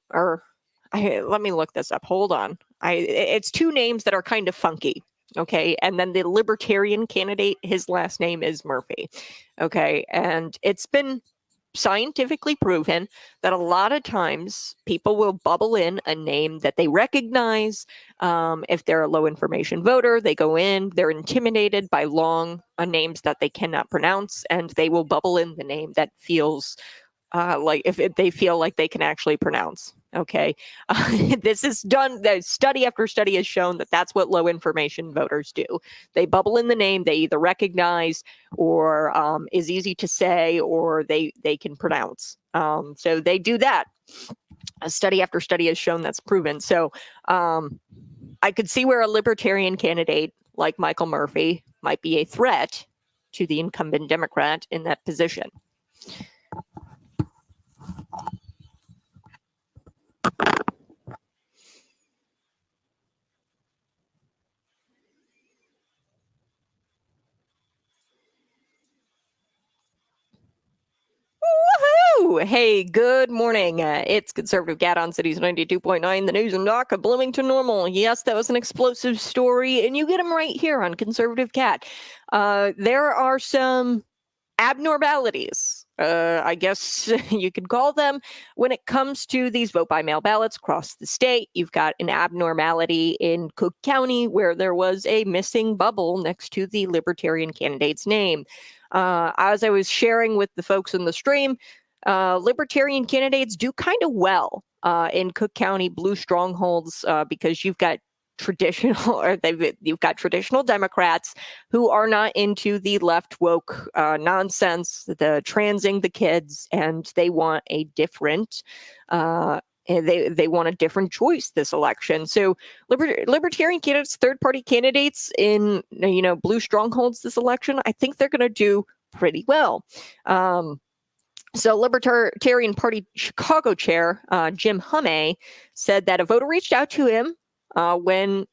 me look this up. Hold on. It's two names that are kind of funky. Okay, and then the Libertarian candidate, his last name is Murphy. Okay, and it's been scientifically proven that a lot of times people will bubble in a name that they recognize. If they're a low information voter, they go in, they're intimidated by long names that they cannot pronounce, and they will bubble in the name that feels like if they feel like they can actually pronounce. Okay. This is done. The study after study has shown that that's what low information voters do. They bubble in the name they either recognize or is easy to say, or they can pronounce. So they do that. A study after study has shown that's proven. So I could see where a Libertarian candidate like Michael Murphy might be a threat to the incumbent Democrat in that position. Woohoo! Hey, good morning. It's Conservative Cat on Cities 92.9, the news and talk of Bloomington Normal. Yes, that was an explosive story, and you get them right here on Conservative Cat. There are some abnormalities, I guess you could call them, when it comes to these vote by mail ballots across the state. You've got an abnormality in Cook County where there was a missing bubble next to the Libertarian candidate's name. As I was sharing with the folks in the stream, Libertarian candidates do kind of well in Cook County blue strongholds because you've got traditional, or you've got traditional Democrats who are not into the left woke nonsense, the transing the kids, and they want a different and they want a different choice this election. So libertarian candidates, third party candidates in blue strongholds this election, I think they're going to do pretty well. So Libertarian Party Chicago chair Jim Hummey said that a voter reached out to him when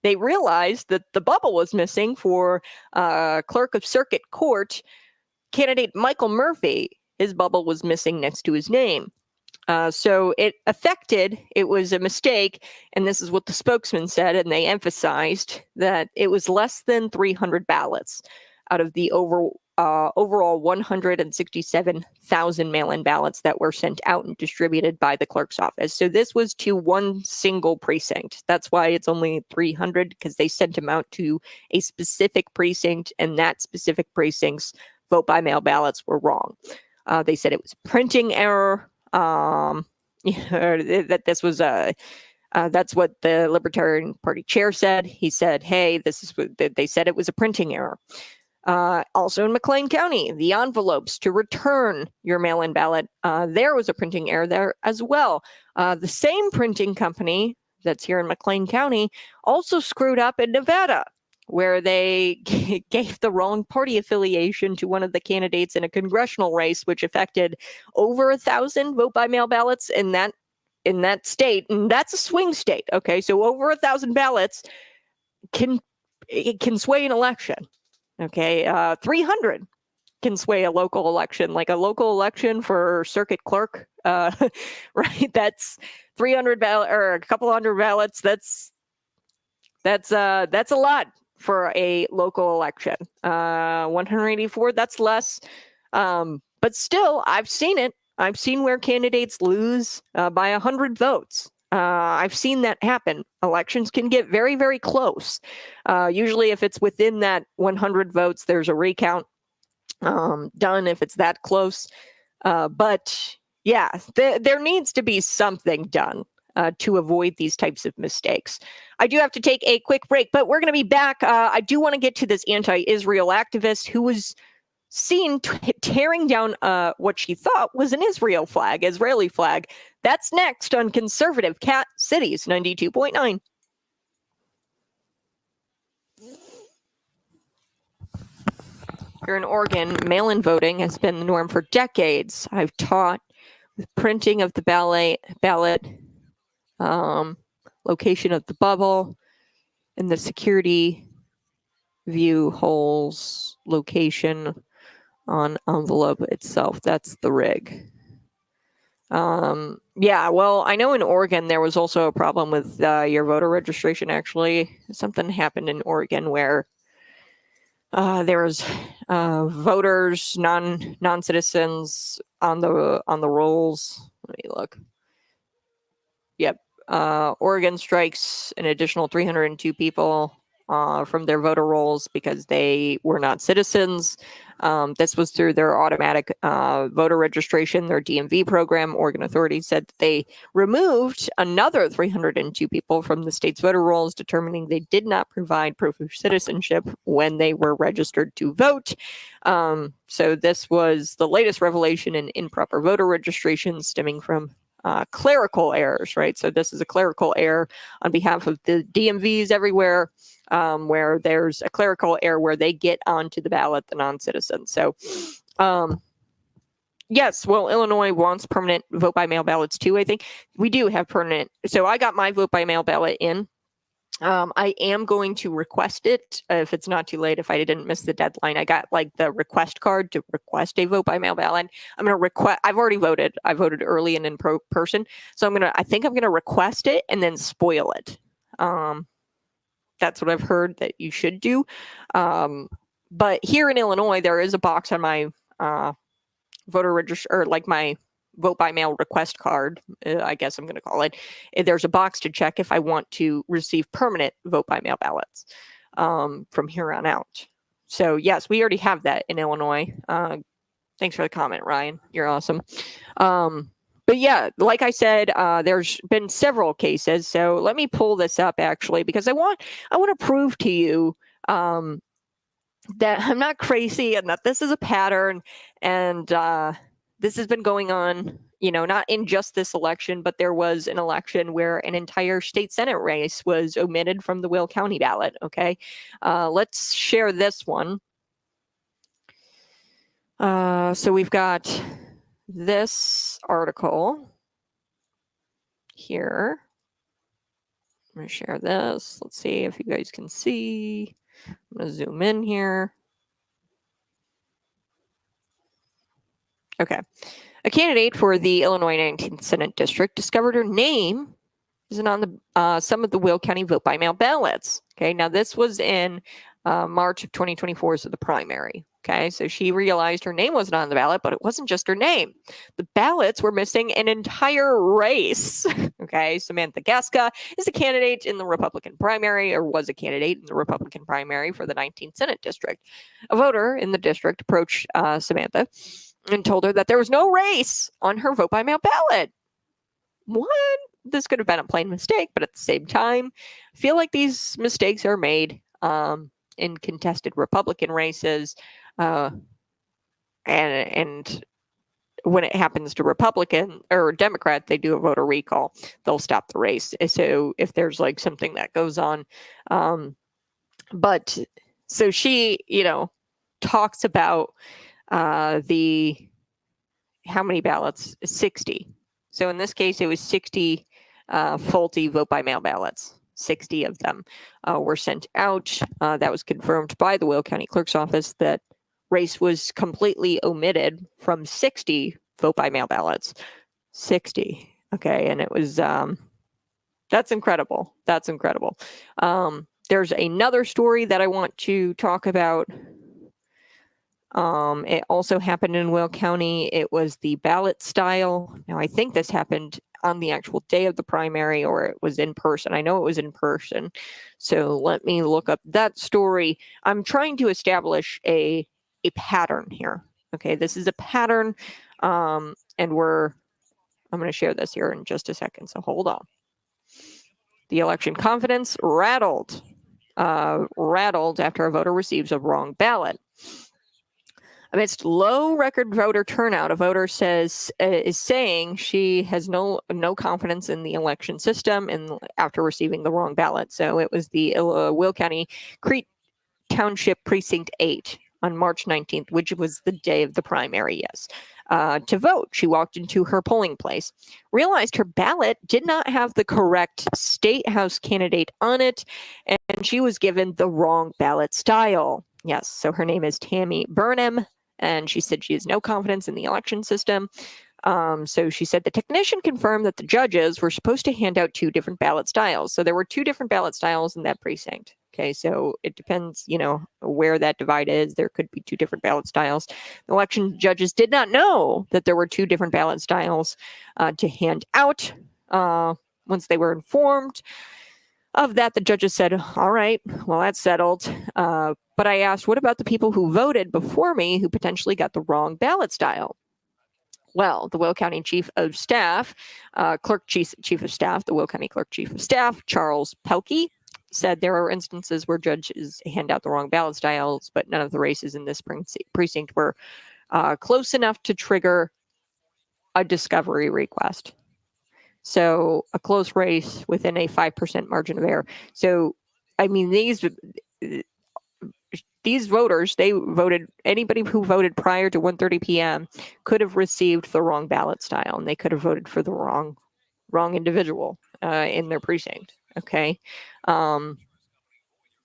they realized that the bubble was missing for clerk of circuit court candidate Michael Murphy. His bubble was missing next to his name. So it was a mistake, and this is what the spokesman said, and they emphasized that it was less than 300 ballots out of the overall 167,000 mail-in ballots that were sent out and distributed by the clerk's office. So this was to one single precinct. That's why it's only 300, because they sent them out to a specific precinct, and that specific precinct's vote-by-mail ballots were wrong. They said it was a printing error. That this was that's what the Libertarian Party chair said. He said, "Hey, this is what they said. It was a printing error." Also in McLean County, the envelopes to return your mail-in ballot, there was a printing error there as well. The same printing company that's here in McLean County also screwed up in Nevada, where they gave the wrong party affiliation to one of the candidates in a congressional race, which affected over 1,000 vote-by-mail ballots in that state, and that's a swing state. Okay, so over 1,000 ballots can sway an election. Okay, 300 can sway a local election, like a local election for circuit clerk. Right, that's 300 ballot or a couple hundred ballots. That's a lot for a local election. 184, that's less. But still, I've seen it. I've seen where candidates lose by 100 votes. I've seen that happen. Elections can get very, very close. Usually if it's within that 100 votes, there's a recount done if it's that close. But yeah, there needs to be something done to avoid these types of mistakes. I do have to take a quick break, but we're going to be back. I do want to get to this anti-Israel activist who was seen tearing down what she thought was an Israeli flag. That's next on Conservative Cat Cities 92.9. Here in Oregon, mail-in voting has been the norm for decades. I've taught with printing of the ballot, location of the bubble, and the security view holes location on envelope itself. That's the rig. Yeah, well, I know in Oregon there was also a problem with your voter registration. Actually, something happened in Oregon where there was voters, non-citizens on the rolls. Let me look. Yep. Oregon strikes an additional 302 people from their voter rolls because they were not citizens. This was through their automatic voter registration, their DMV program. Oregon authorities said that they removed another 302 people from the state's voter rolls, determining they did not provide proof of citizenship when they were registered to vote. So this was the latest revelation in improper voter registration stemming from clerical errors, right? So this is a clerical error on behalf of the DMVs everywhere, where there's a clerical error where they get onto the ballot, the non-citizens. So, yes, well, Illinois wants permanent vote-by-mail ballots too, I think. We do have permanent. So I got my vote-by-mail ballot in. I am going to request it if it's not too late, if I didn't miss the deadline. I got like the request card to request a vote by mail ballot. I'm going to request, I've already voted. I voted early and in person. So I think I'm going to request it and then spoil it. That's what I've heard that you should do. But here in Illinois, there is a box on my voter register, or like my vote by mail request card, I guess I'm going to call it. There's a box to check if I want to receive permanent vote by mail ballots from here on out. So yes, we already have that in Illinois. Thanks for the comment, Ryan. You're awesome. But But yeah, like I said, there's been several cases. So let me pull this up actually, because I want to prove to you that I'm not crazy and that this is a pattern, and this has been going on, not in just this election, but there was an election where an entire state Senate race was omitted from the Will County ballot. Okay. Let's share this one. So we've got this article here. I'm going to share this. Let's see if you guys can see. I'm going to zoom in here. Okay. A candidate for the Illinois 19th Senate District discovered her name isn't on the some of the Will County vote by mail ballots. Okay. Now this was in March of 2024, so the primary. Okay, so she realized her name wasn't on the ballot, but it wasn't just her name. The ballots were missing an entire race. Okay, Samantha Gaska is a candidate in the Republican primary, or was a candidate in the Republican primary for the 19th Senate District. A voter in the district approached Samantha and told her that there was no race on her vote by mail ballot. What? This could have been a plain mistake, but at the same time, I feel like these mistakes are made in contested Republican races. And when it happens to Republican or Democrat, they do a voter recall. They'll stop the race. So if there's like something that goes on, but so she, talks about how many ballots? 60. So in this case, it was 60 faulty vote by mail ballots. 60 of them were sent out. That was confirmed by the Will County Clerk's Office that race was completely omitted from 60 vote by mail ballots. 60. Okay. And it was, that's incredible. That's incredible. There's another story that I want to talk about. It also happened in Will County. It was the ballot style. Now, I think this happened on the actual day of the primary, or it was in person. I know it was in person. So let me look up that story. I'm trying to establish a pattern here. Okay, this is a pattern. And I'm going to share this here in just a second. So hold on. The election confidence rattled after a voter receives a wrong ballot. Amidst low record voter turnout, a voter is saying she has no confidence in the election system after receiving the wrong ballot. So it was the Will County Crete Township Precinct 8 on March 19th, which was the day of the primary, yes, to vote. She walked into her polling place, realized her ballot did not have the correct state house candidate on it, and she was given the wrong ballot style. Yes, so her name is Tammy Burnham. And she said she has no confidence in the election system. So she said the technician confirmed that the judges were supposed to hand out 2 different ballot styles. So there were 2 different ballot styles in that precinct. Okay, so it depends, where that divide is. There could be 2 different ballot styles. The election judges did not know that there were 2 different ballot styles to hand out. Once they were informed of that, the judges said, all right, well, that's settled. But I asked, what about the people who voted before me who potentially got the wrong ballot style? Well, the Will County Chief of Staff, Chief of Staff, the Will County Clerk Chief of Staff, Charles Pelkey, said there are instances where judges hand out the wrong ballot styles, but none of the races in this precinct were close enough to trigger a discovery request. So a close race within a 5% margin of error. So, I mean, these voters, anybody who voted prior to 1:30 p.m. could have received the wrong ballot style, and they could have voted for the wrong individual in their precinct. Okay.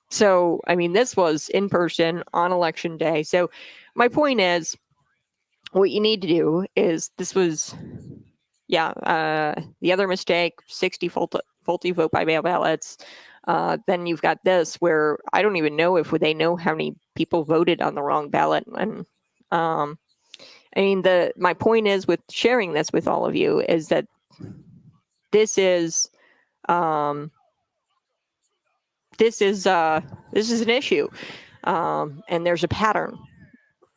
So, I mean, this was in person on election day. So my point is, what you need to do is, this was, the other mistake, 60 faulty vote by mail ballots. Then you've got this where I don't even know if they know how many people voted on the wrong ballot. And I mean, my point is with sharing this with all of you is that this is an issue, and there's a pattern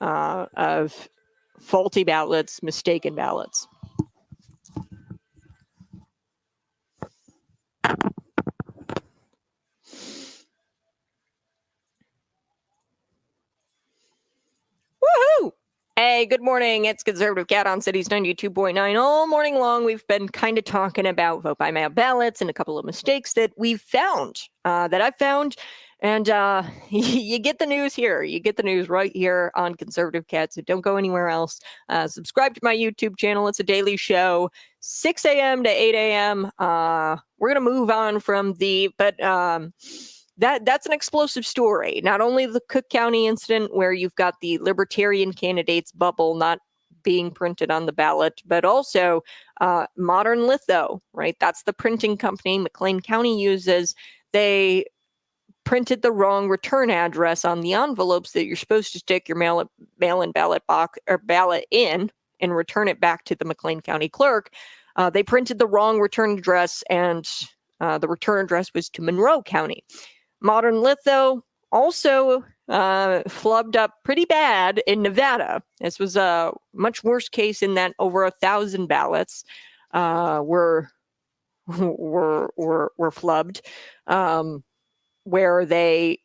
of faulty ballots, mistaken ballots. Hey, good morning. It's Conservative Cat on Cities 92.9. All morning long, we've been kind of talking about vote by mail ballots and a couple of mistakes that we've found, that I've found. And you get the news here. You get the news right here on Conservative Cat, so don't go anywhere else. Subscribe to my YouTube channel. It's a daily show, 6 a.m. to 8 a.m. We're going to move on from that's an explosive story. Not only the Cook County incident where you've got the Libertarian candidates bubble not being printed on the ballot, but also Modern Litho, right? That's the printing company McLean County uses. They printed the wrong return address on the envelopes that you're supposed to stick your mail-in ballot box or ballot in and return it back to the McLean County clerk. They printed the wrong return address, and the return address was to Monroe County. Modern Litho also flubbed up pretty bad in Nevada. This was a much worse case in that over 1,000 ballots were flubbed, where they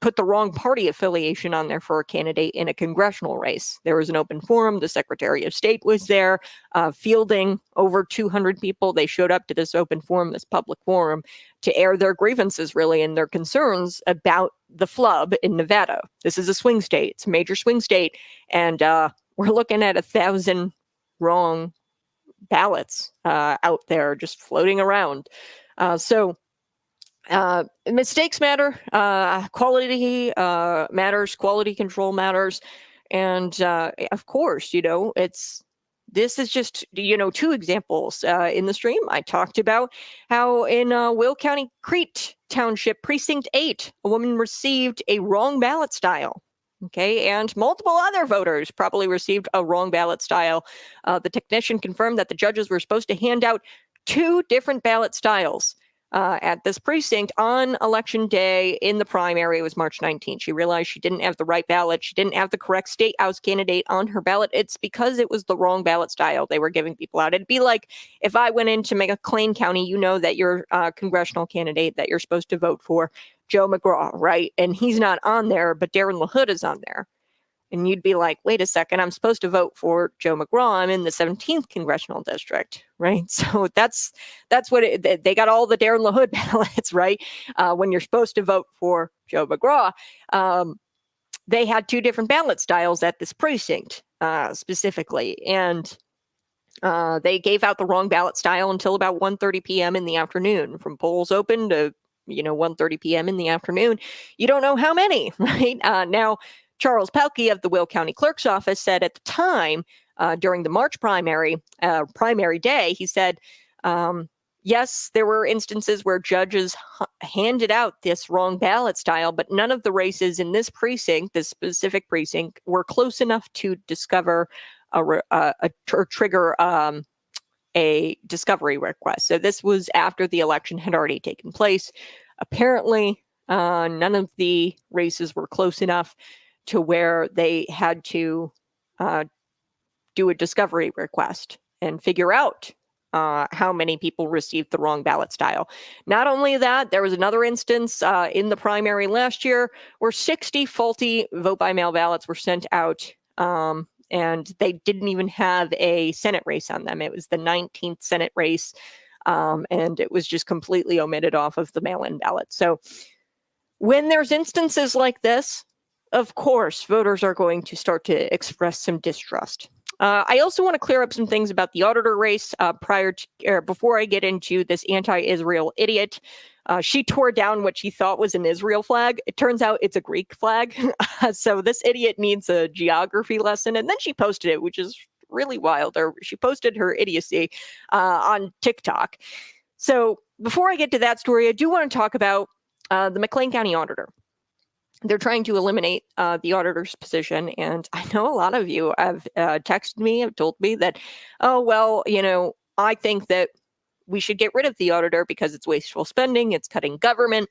put the wrong party affiliation on there for a candidate in a congressional race. There was an open forum. The Secretary of State was there, fielding over 200 people. They showed up to this open forum, this public forum, to air their grievances, really, and their concerns about the flub in Nevada. This is a swing state. It's a major swing state. And we're looking at 1,000 wrong ballots out there just floating around. Mistakes matter, quality matters, quality control matters. And of course, this is just, two examples in the stream. I talked about how in Will County, Crete Township, Precinct 8, a woman received a wrong ballot style. Okay, and multiple other voters probably received a wrong ballot style. The technician confirmed that the judges were supposed to hand out 2 different ballot styles at this precinct on election day in the primary. It was March 19th. She realized she didn't have the right ballot. She didn't have the correct state house candidate on her ballot. It's because it was the wrong ballot style they were giving people out. It'd be like if I went into McLean County, that your congressional candidate that you're supposed to vote for, Joe McGraw, right? And he's not on there, but Darren LaHood is on there. And you'd be like, wait a second, I'm supposed to vote for Joe McGraw. I'm in the 17th congressional district, right? So that's what they got, all the Darren LaHood ballots, right? When you're supposed to vote for Joe McGraw, they had 2 different ballot styles at this precinct specifically. And they gave out the wrong ballot style until about 1:30 p.m. in the afternoon. From polls open to, 1:30 p.m. in the afternoon. You don't know how many, right? Now, Charles Pelkey of the Will County Clerk's Office said at the time, during the March primary day, he said, yes, there were instances where judges handed out this wrong ballot style, but none of the races in this precinct, this specific precinct, were close enough to discover or trigger a discovery request. So this was after the election had already taken place. Apparently, none of the races were close enough to where they had to do a discovery request and figure out how many people received the wrong ballot style. Not only that, there was another instance in the primary last year where 60 faulty vote-by-mail ballots were sent out, and they didn't even have a Senate race on them. It was the 19th Senate race, and it was just completely omitted off of the mail-in ballot. So when there's instances like this, of course, voters are going to start to express some distrust. I also want to clear up some things about the auditor race before I get into this anti-Israel idiot. She tore down what she thought was an Israel flag. It turns out it's a Greek flag. So this idiot needs a geography lesson. And then she posted it, which is really wild. Or she posted her idiocy on TikTok. So before I get to that story, I do want to talk about the McLean County auditor. They're trying to eliminate the auditor's position. And I know a lot of you have texted me, have told me that, oh, well, I think that we should get rid of the auditor because it's wasteful spending, it's cutting government.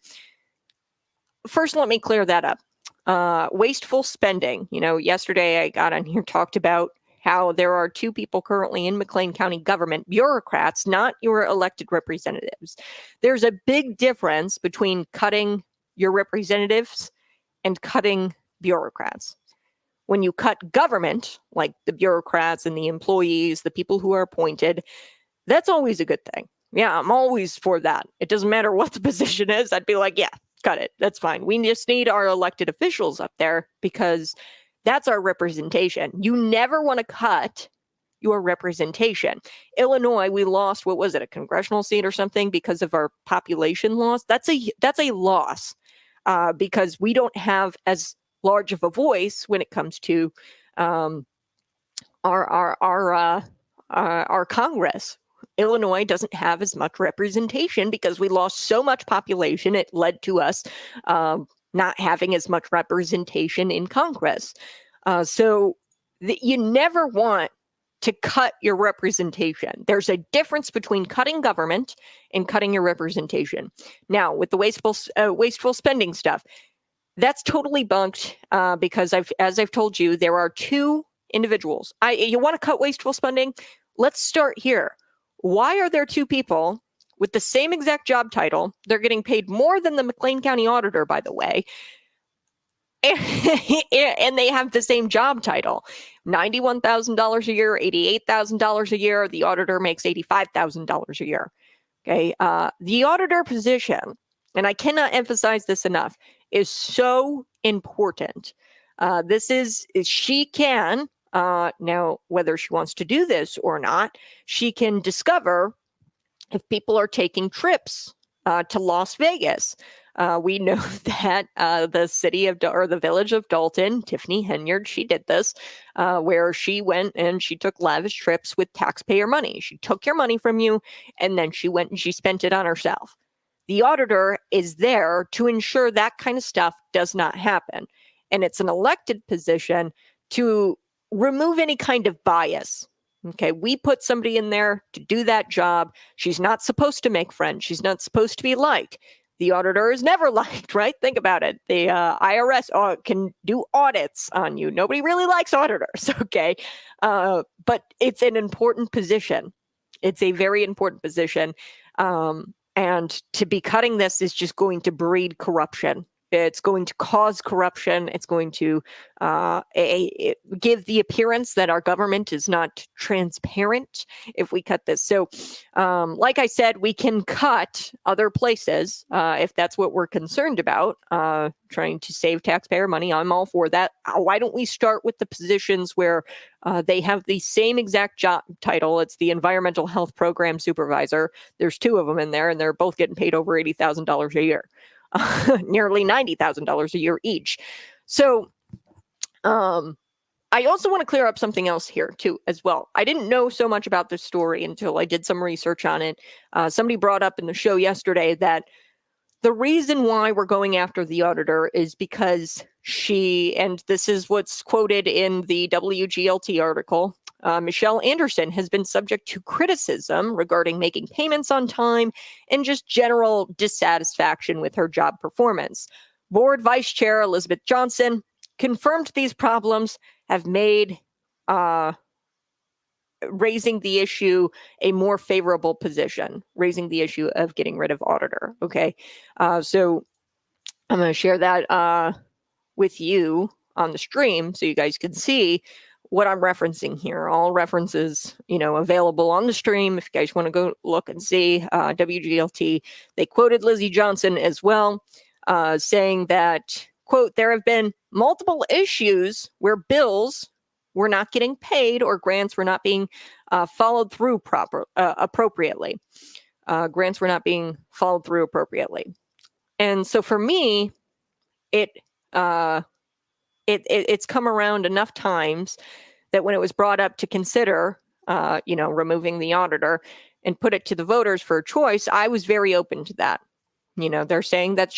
First, let me clear that up. Wasteful spending. Yesterday I got on here, talked about how there are 2 people currently in McLean County government, bureaucrats, not your elected representatives. There's a big difference between cutting your representatives and cutting bureaucrats. when you cut government, like the bureaucrats and the employees, the people who are appointed, that's always a good thing. Yeah, I'm always for that. It doesn't matter what the position is. I'd be like, yeah, cut it. That's fine. We just need our elected officials up there because that's our representation. You never want to cut your representation. Illinois, we lost, what was it, a congressional seat or something because of our population loss? That's a loss because we don't have as large of a voice when it comes to our Congress. Illinois doesn't have as much representation because we lost so much population. It led to us not having as much representation in Congress. So you never want to cut your representation. There's a difference between cutting government and cutting your representation. Now, with the wasteful spending stuff, that's totally bunked because as I've told you, there are two individuals. You want to cut wasteful spending? Let's start here. Why are there two people with the same exact job title? They're getting paid more than the McLean County auditor, by the way. And they have the same job title, $91,000 a year, $88,000 a year. The auditor makes $85,000 a year. Okay. The auditor position, and I cannot emphasize this enough, is so important. She can, now, whether she wants to do this or not, she can discover if people are taking trips to Las Vegas. We know that the city of, or the village of Dalton, Tiffany Henyard, she did this, where she went and she took lavish trips with taxpayer money. She took your money from you, and then she went and she spent it on herself. The auditor is there to ensure that kind of stuff does not happen. And it's an elected position to remove any kind of bias. Okay, we put somebody in there to do that job. She's not supposed to make friends. She's not supposed to be liked. The auditor is never liked, right? Think about it. The IRS can do audits on you. Nobody really likes auditors, okay? But it's an important position. It's a very important position. And to be cutting this is just going to breed corruption. It's going to cause corruption. It's going to give the appearance that our government is not transparent if we cut this. So, like I said, we can cut other places if that's what we're concerned about, trying to save taxpayer money. I'm all for that. Why don't we start with the positions where they have the same exact job title? It's the Environmental Health Program Supervisor. There's two of them in there, and they're both getting paid over $80,000 a year. Nearly $90,000 a year each. So I also want to clear up something else here too as well. I didn't know so much about this story until I did some research on it. Somebody brought up in the show yesterday that the reason why we're going after the auditor is because she, and this is what's quoted in the WGLT article, Michelle Anderson has been subject to criticism regarding making payments on time and just general dissatisfaction with her job performance. Board Vice Chair Elizabeth Johnson confirmed these problems have made raising the issue a more favorable position, raising the issue of getting rid of auditor. Okay. So I'm going to share that with you on the stream so you guys can see what I'm referencing here. All references, available on the stream. If you guys want to go look and see WGLT, they quoted Lizzie Johnson as well, saying that, quote, there have been multiple issues where bills were not getting paid or grants were not being followed through appropriately. Grants were not being followed through appropriately. And so for me, it's come around enough times that when it was brought up to consider, removing the auditor and put it to the voters for a choice, I was very open to that. They're saying that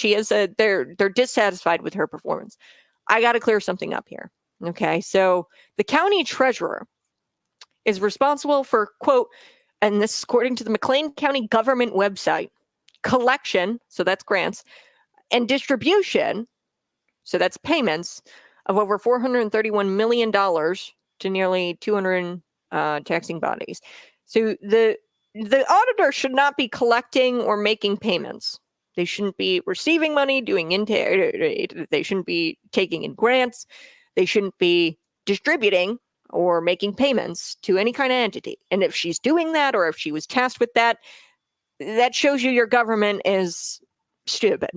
they're dissatisfied with her performance. I got to clear something up here. Okay, so the county treasurer is responsible for, quote, and this is according to the McLean County government website, collection, so that's grants, and distribution, so that's payments, of over $431 million to nearly 200 taxing bodies. So the auditor should not be collecting or making payments. They shouldn't be receiving money, doing intake. They shouldn't be taking in grants. They shouldn't be distributing or making payments to any kind of entity. And if she's doing that, or if she was tasked with that, that shows you your government is stupid.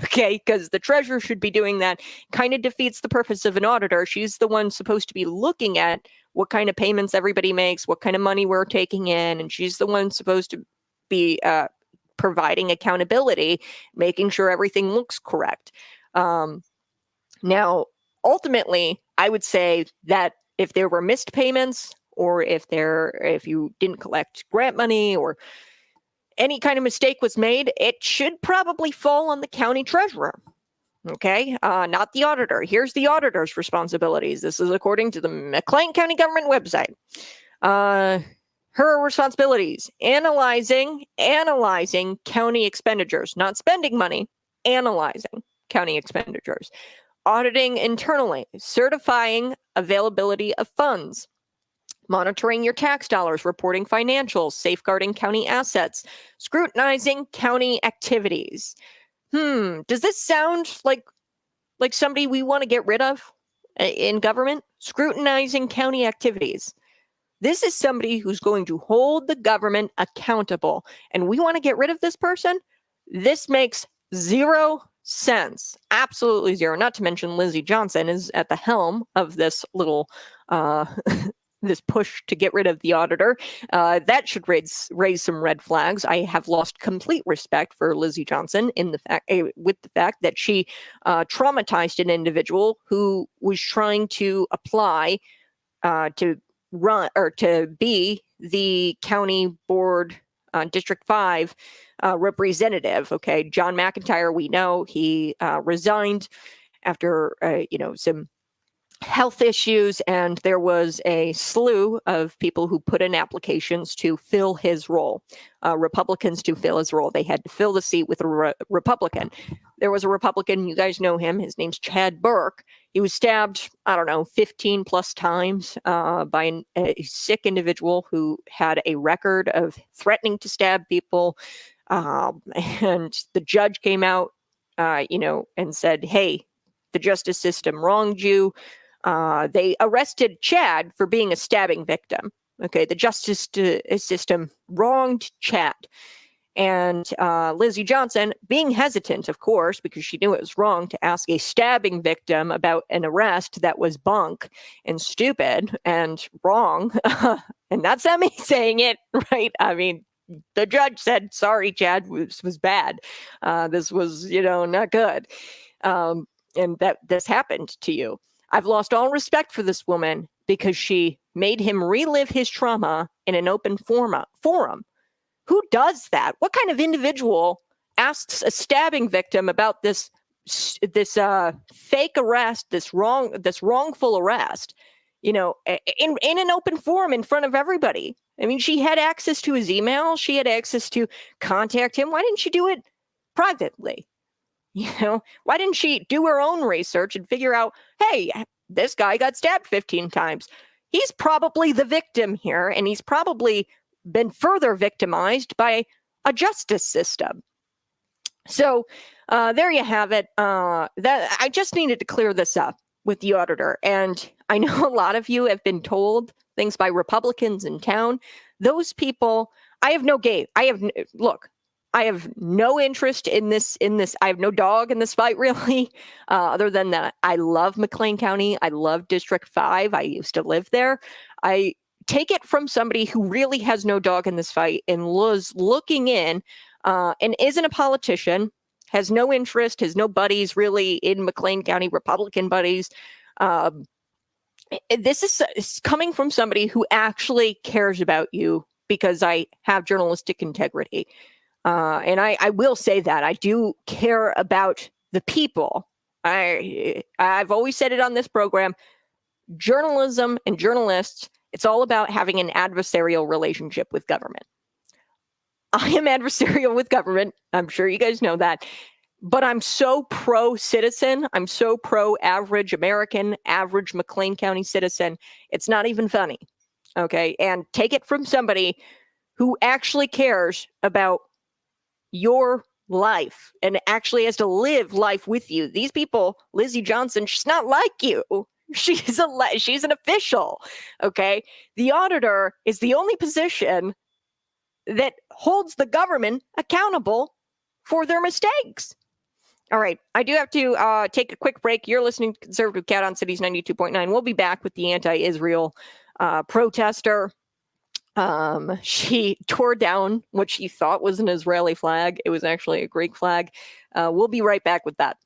Okay, because the treasurer should be doing that. Kind of defeats the purpose of an auditor. She's the one supposed to be looking at what kind of payments everybody makes, what kind of money we're taking in, and she's the one supposed to be providing accountability, making sure everything looks correct. Now, ultimately, I would say that if there were missed payments, or if you didn't collect grant money, or any kind of mistake was made, it should probably fall on the county treasurer. Okay, not the auditor. Here's the auditor's responsibilities. This is according to the McLean County government website. Her responsibilities: analyzing county expenditures, not spending money, analyzing county expenditures, auditing internally, certifying availability of funds, monitoring your tax dollars, reporting financials, safeguarding county assets, scrutinizing county activities. Does this sound like somebody we want to get rid of in government? Scrutinizing county activities. This is somebody who's going to hold the government accountable, and we want to get rid of this person? This makes zero sense. Absolutely zero. Not to mention Lizzie Johnson is at the helm of this little this push to get rid of the auditor. That should raise some red flags. I have lost complete respect for Lizzie Johnson with the fact that she traumatized an individual who was trying to apply to run or to be the county board District 5 representative. Okay, John McIntyre, we know he resigned after some health issues, and there was a slew of people who put in applications to fill his role, Republicans to fill his role. They had to fill the seat with a Republican. There was a Republican, you guys know him, his name's Chad Burke. He was stabbed, 15 plus times by a sick individual who had a record of threatening to stab people. And the judge came out, and said, hey, the justice system wronged you. They arrested Chad for being a stabbing victim. Okay, the justice system wronged Chad. And Lizzie Johnson, being hesitant, of course, because she knew it was wrong to ask a stabbing victim about an arrest that was bunk and stupid and wrong. And that's not me saying it, right? I mean, the judge said, sorry, Chad, this was bad. This was, not good. And that this happened to you. I've lost all respect for this woman because she made him relive his trauma in an open forum. Who does that? What kind of individual asks a stabbing victim about this fake arrest, this wrongful arrest, in an open forum in front of everybody? I mean, she had access to his email. She had access to contact him. Why didn't she do it privately? Why didn't she do her own research and figure out, hey, this guy got stabbed 15 times. He's probably the victim here, and he's probably been further victimized by a justice system. So there you have it. That I just needed to clear this up with the auditor. And I know a lot of you have been told things by Republicans in town. Those people, I have no interest in this. I have no dog in this fight, really, other than that I love McLean County. I love District 5. I used to live there. I take it from somebody who really has no dog in this fight and was looking in and isn't a politician, has no interest, has no buddies really in McLean County, Republican buddies. This is coming from somebody who actually cares about you because I have journalistic integrity. And I will say that I do care about the people. I've always said it on this program. Journalism and journalists, it's all about having an adversarial relationship with government. I am adversarial with government. I'm sure you guys know that. But I'm so pro-citizen. I'm so pro-average American, average McLean County citizen. It's not even funny. Okay? And take it from somebody who actually cares about your life and actually has to live life with you. These people, Lizzie Johnson, she's not like you. She's an official. Okay. The auditor is the only position that holds the government accountable for their mistakes. All right. I do have to take a quick break. You're listening to Conservative Cat on Cities 92.9. We'll be back with the anti-Israel protester. She tore down what she thought was an Israeli flag. It was actually a Greek flag. We'll be right back with that.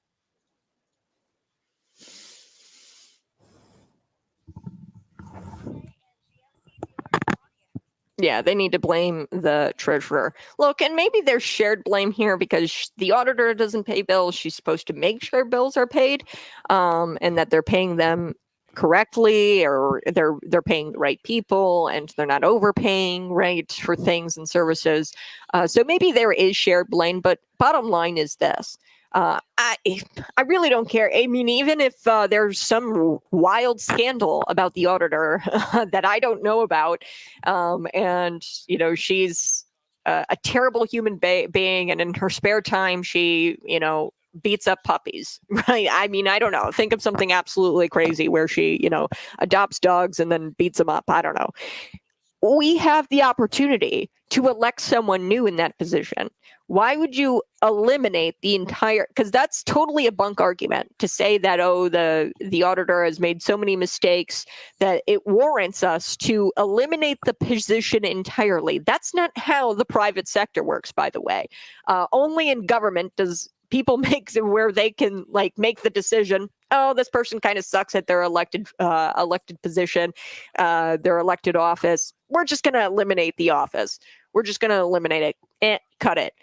Yeah, they need to blame the treasurer. Look, and maybe there's shared blame here because the auditor doesn't pay bills. She's supposed to make sure bills are paid, and that they're paying them correctly, or they're paying the right people, and they're not overpaying, right, for things and services. So maybe there is shared blame, but bottom line is this. I really don't care. I mean, even if there's some wild scandal about the auditor that I don't know about, and she's a terrible human being, and in her spare time she beats up puppies, right? I mean, I don't know. Think of something absolutely crazy where she adopts dogs and then beats them up. I don't know. We have the opportunity to elect someone new in that position. Why would you eliminate the entire, because that's totally a bunk argument to say that, the auditor has made so many mistakes that it warrants us to eliminate the position entirely. That's not how the private sector works, by the way. Only in government does people make where they can make the decision, this person kind of sucks at their elected position, their elected office. We're just going to eliminate the office. We're just going to eliminate it. Cut it.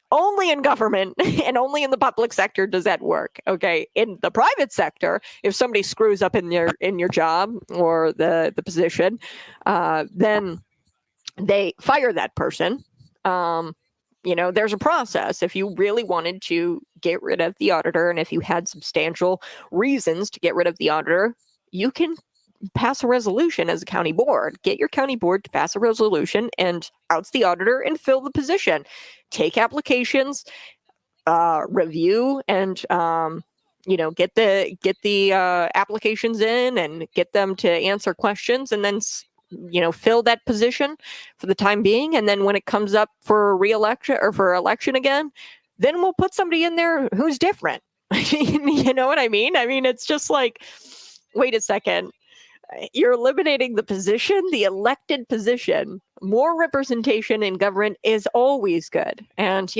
Only in government and only in the public sector does that work. Okay. In the private sector, if somebody screws up in your job or the position, then they fire that person. There's a process. If you really wanted to get rid of the auditor, and if you had substantial reasons to get rid of the auditor, you can pass a resolution as a county board. Get your county board to pass a resolution and oust the auditor and fill the position. Take applications, review, and get the applications in and get them to answer questions, and then fill that position for the time being. And then when it comes up for re-election or for election again, then we'll put somebody in there who's different. You know what I mean? I mean, it's just like, wait a second. You're eliminating the position, the elected position. More representation in government is always good. And,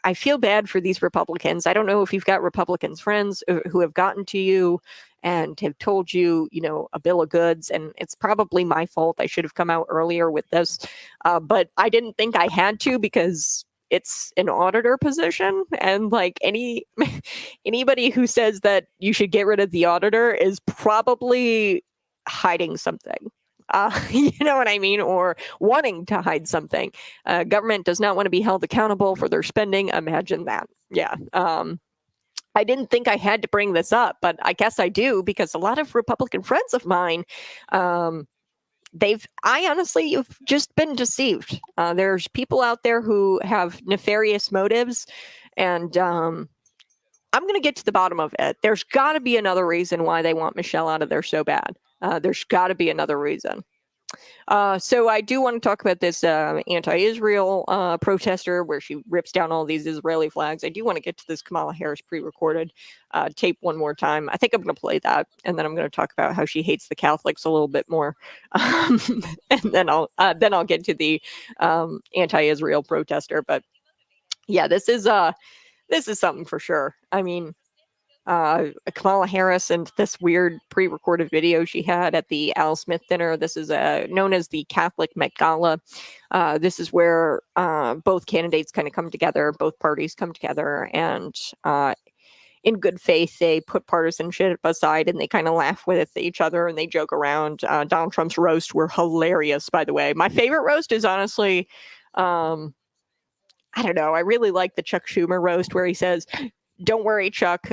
I feel bad for these Republicans. I don't know if you've got Republicans friends who have gotten to you and have told you, a bill of goods. And it's probably my fault. I should have come out earlier with this. But I didn't think I had to, because it's an auditor position. And anybody who says that you should get rid of the auditor is probably hiding something. You know what I mean? Or wanting to hide something. Government does not want to be held accountable for their spending. Imagine that. Yeah. I didn't think I had to bring this up, but I guess I do, because a lot of Republican friends of mine, you've just been deceived. There's people out there who have nefarious motives, and I'm going to get to the bottom of it. There's got to be another reason why they want Michelle out of there so bad. There's got to be another reason. So I do want to talk about this anti-Israel protester where she rips down all these Israeli flags. I do want to get to this Kamala Harris pre-recorded tape one more time. I think I'm going to play that, and then I'm going to talk about how she hates the Catholics a little bit more, and then I'll get to the anti-Israel protester. But yeah, this is something for sure. I mean, Kamala Harris and this weird pre-recorded video she had at the Al Smith dinner. This is known as the Catholic Met Gala. This is where both candidates kind of come together, both parties come together, and in good faith, they put partisanship aside and they kind of laugh with each other and they joke around. Donald Trump's roasts were hilarious, by the way. My favorite roast is honestly, I don't know. I really like the Chuck Schumer roast where he says, "Don't worry, Chuck.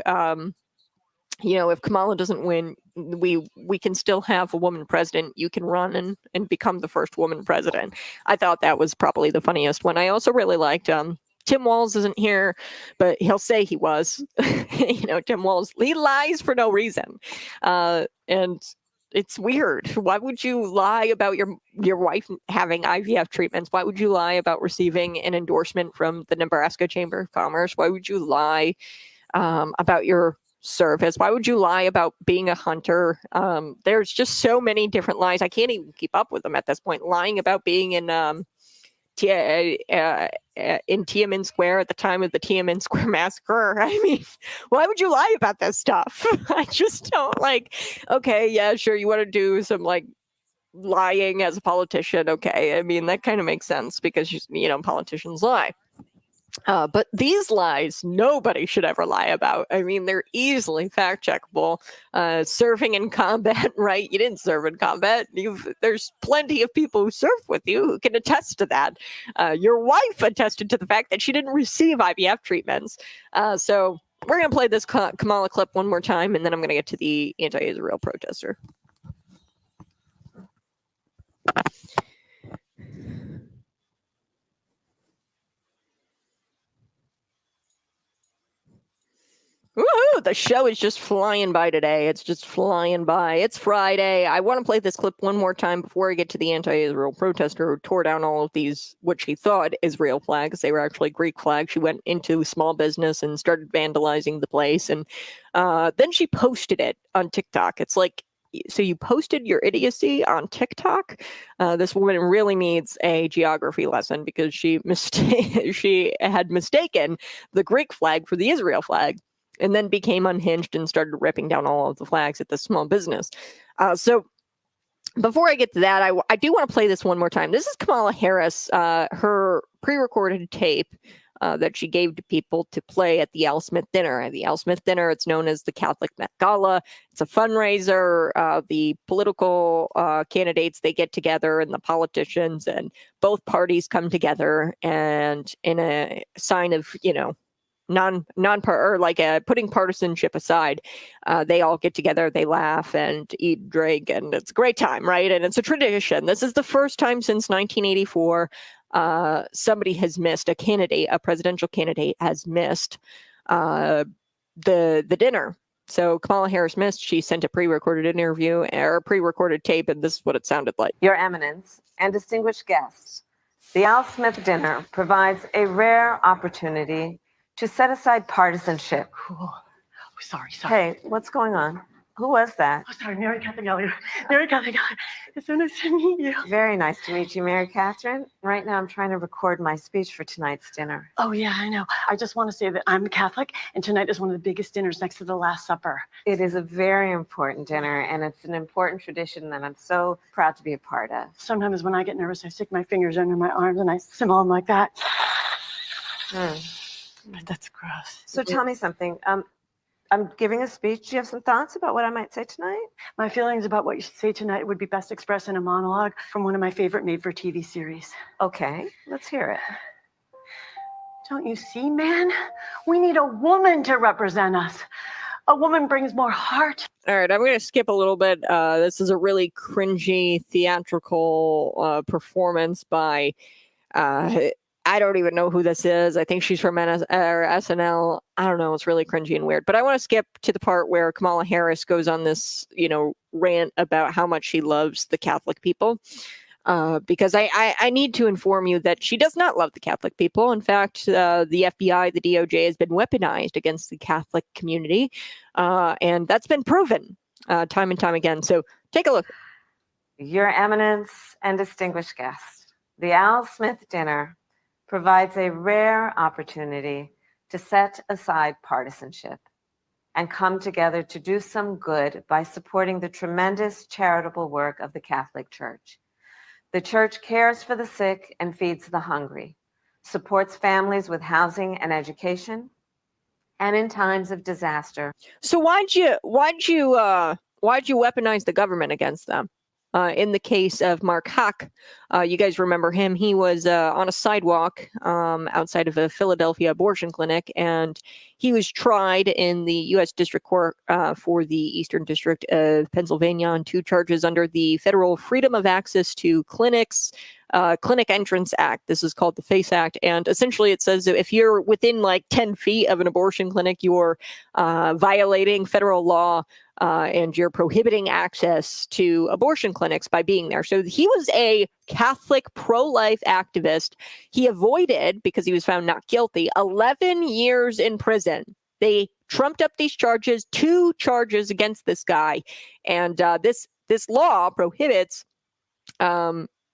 If Kamala doesn't win, we can still have a woman president. You can run and become the first woman president." I thought that was probably the funniest one. I also really liked Tim Walz isn't here, but he'll say he was. Tim Walz, he lies for no reason. And it's weird. Why would you lie about your wife having IVF treatments? Why would you lie about receiving an endorsement from the Nebraska Chamber of Commerce? Why would you lie about your service? Why would you lie about being a hunter? There's just so many different lies. I can't even keep up with them at this point. Lying about being in Tiananmen Square at the time of the Tiananmen Square massacre. I mean, why would you lie about this stuff? I just don't okay, yeah, sure, you want to do some lying as a politician. Okay, I mean, that kind of makes sense because, politicians lie. But these lies, nobody should ever lie about. I mean, they're easily fact checkable. Serving in combat, right? You didn't serve in combat. There's plenty of people who served with you who can attest to that. Your wife attested to the fact that she didn't receive IVF treatments. So we're going to play this Kamala clip one more time, and then I'm going to get to the anti-Israel protester. Woohoo! The show is just flying by today. It's just flying by. It's Friday. I want to play this clip one more time before I get to the anti-Israel protester who tore down all of these, what she thought Israel flags. They were actually Greek flags. She went into small business and started vandalizing the place. And then she posted it on TikTok. It's like, so you posted your idiocy on TikTok? This woman really needs a geography lesson because she had mistaken the Greek flag for the Israel flag, and then became unhinged and started ripping down all of the flags at this small business. So before I get to that, I do want to play this one more time. This is Kamala Harris, her pre-recorded tape that she gave to people to play at the Al Smith dinner. At the Al Smith dinner, it's known as the Catholic Met Gala. It's a fundraiser. The political candidates, they get together, and the politicians and both parties come together, and in a sign of, putting partisanship aside, they all get together, they laugh and eat, drink, and it's a great time, right? And it's a tradition. This is the first time since 1984 somebody has missed, a presidential candidate has missed the dinner. So Kamala Harris missed. She sent a pre-recorded interview or a pre-recorded tape, and this is what it sounded like. Your Eminence and distinguished guests, the Al Smith dinner provides a rare opportunity to set aside partisanship. Oh, sorry. Hey, what's going on? Who was that? Oh, sorry, Mary Catherine Elliott. Mary Catherine Elliott. It's so nice to meet you. Very nice to meet you, Mary Catherine. Right now I'm trying to record my speech for tonight's dinner. Oh, yeah, I know. I just want to say that I'm Catholic, and tonight is one of the biggest dinners next to the Last Supper. It is a very important dinner, and it's an important tradition that I'm so proud to be a part of. Sometimes when I get nervous, I stick my fingers under my arms and I symbol them like that. But that's gross. So tell me something. I'm giving a speech. Do you have some thoughts about what I might say tonight? My feelings about what you should say tonight would be best expressed in a monologue from one of my favorite made-for-TV series. Okay, let's hear it. Don't you see, man? We need a woman to represent us. A woman brings more heart. All right, I'm going to skip a little bit. This is a really cringy theatrical performance by I don't even know who this is. I think she's from SNL. I don't know. It's really cringy and weird. But I want to skip to the part where Kamala Harris goes on this, rant about how much she loves the Catholic people. Because I need to inform you that she does not love the Catholic people. In fact, the FBI, the DOJ has been weaponized against the Catholic community. And that's been proven time and time again. So take a look. Your Eminence and distinguished guests, the Al Smith dinner provides a rare opportunity to set aside partisanship and come together to do some good by supporting the tremendous charitable work of the Catholic Church. The Church cares for the sick and feeds the hungry, supports families with housing and education, and in times of disaster. So why'd you weaponize the government against them? In the case of Mark Huck, You guys remember him. He was on a sidewalk outside of a Philadelphia abortion clinic, and he was tried in the U.S. District Court for the Eastern District of Pennsylvania on 2 charges under the Federal Freedom of Access to Clinics Clinic Entrance Act. This is called the FACE Act. And essentially it says that if you're within like 10 feet of an abortion clinic, you're violating federal law and you're prohibiting access to abortion clinics by being there. So he was a Catholic pro-life activist. He avoided, because he was found not guilty, 11 years in prison. They trumped up these charges, 2 charges against this guy. And this law prohibits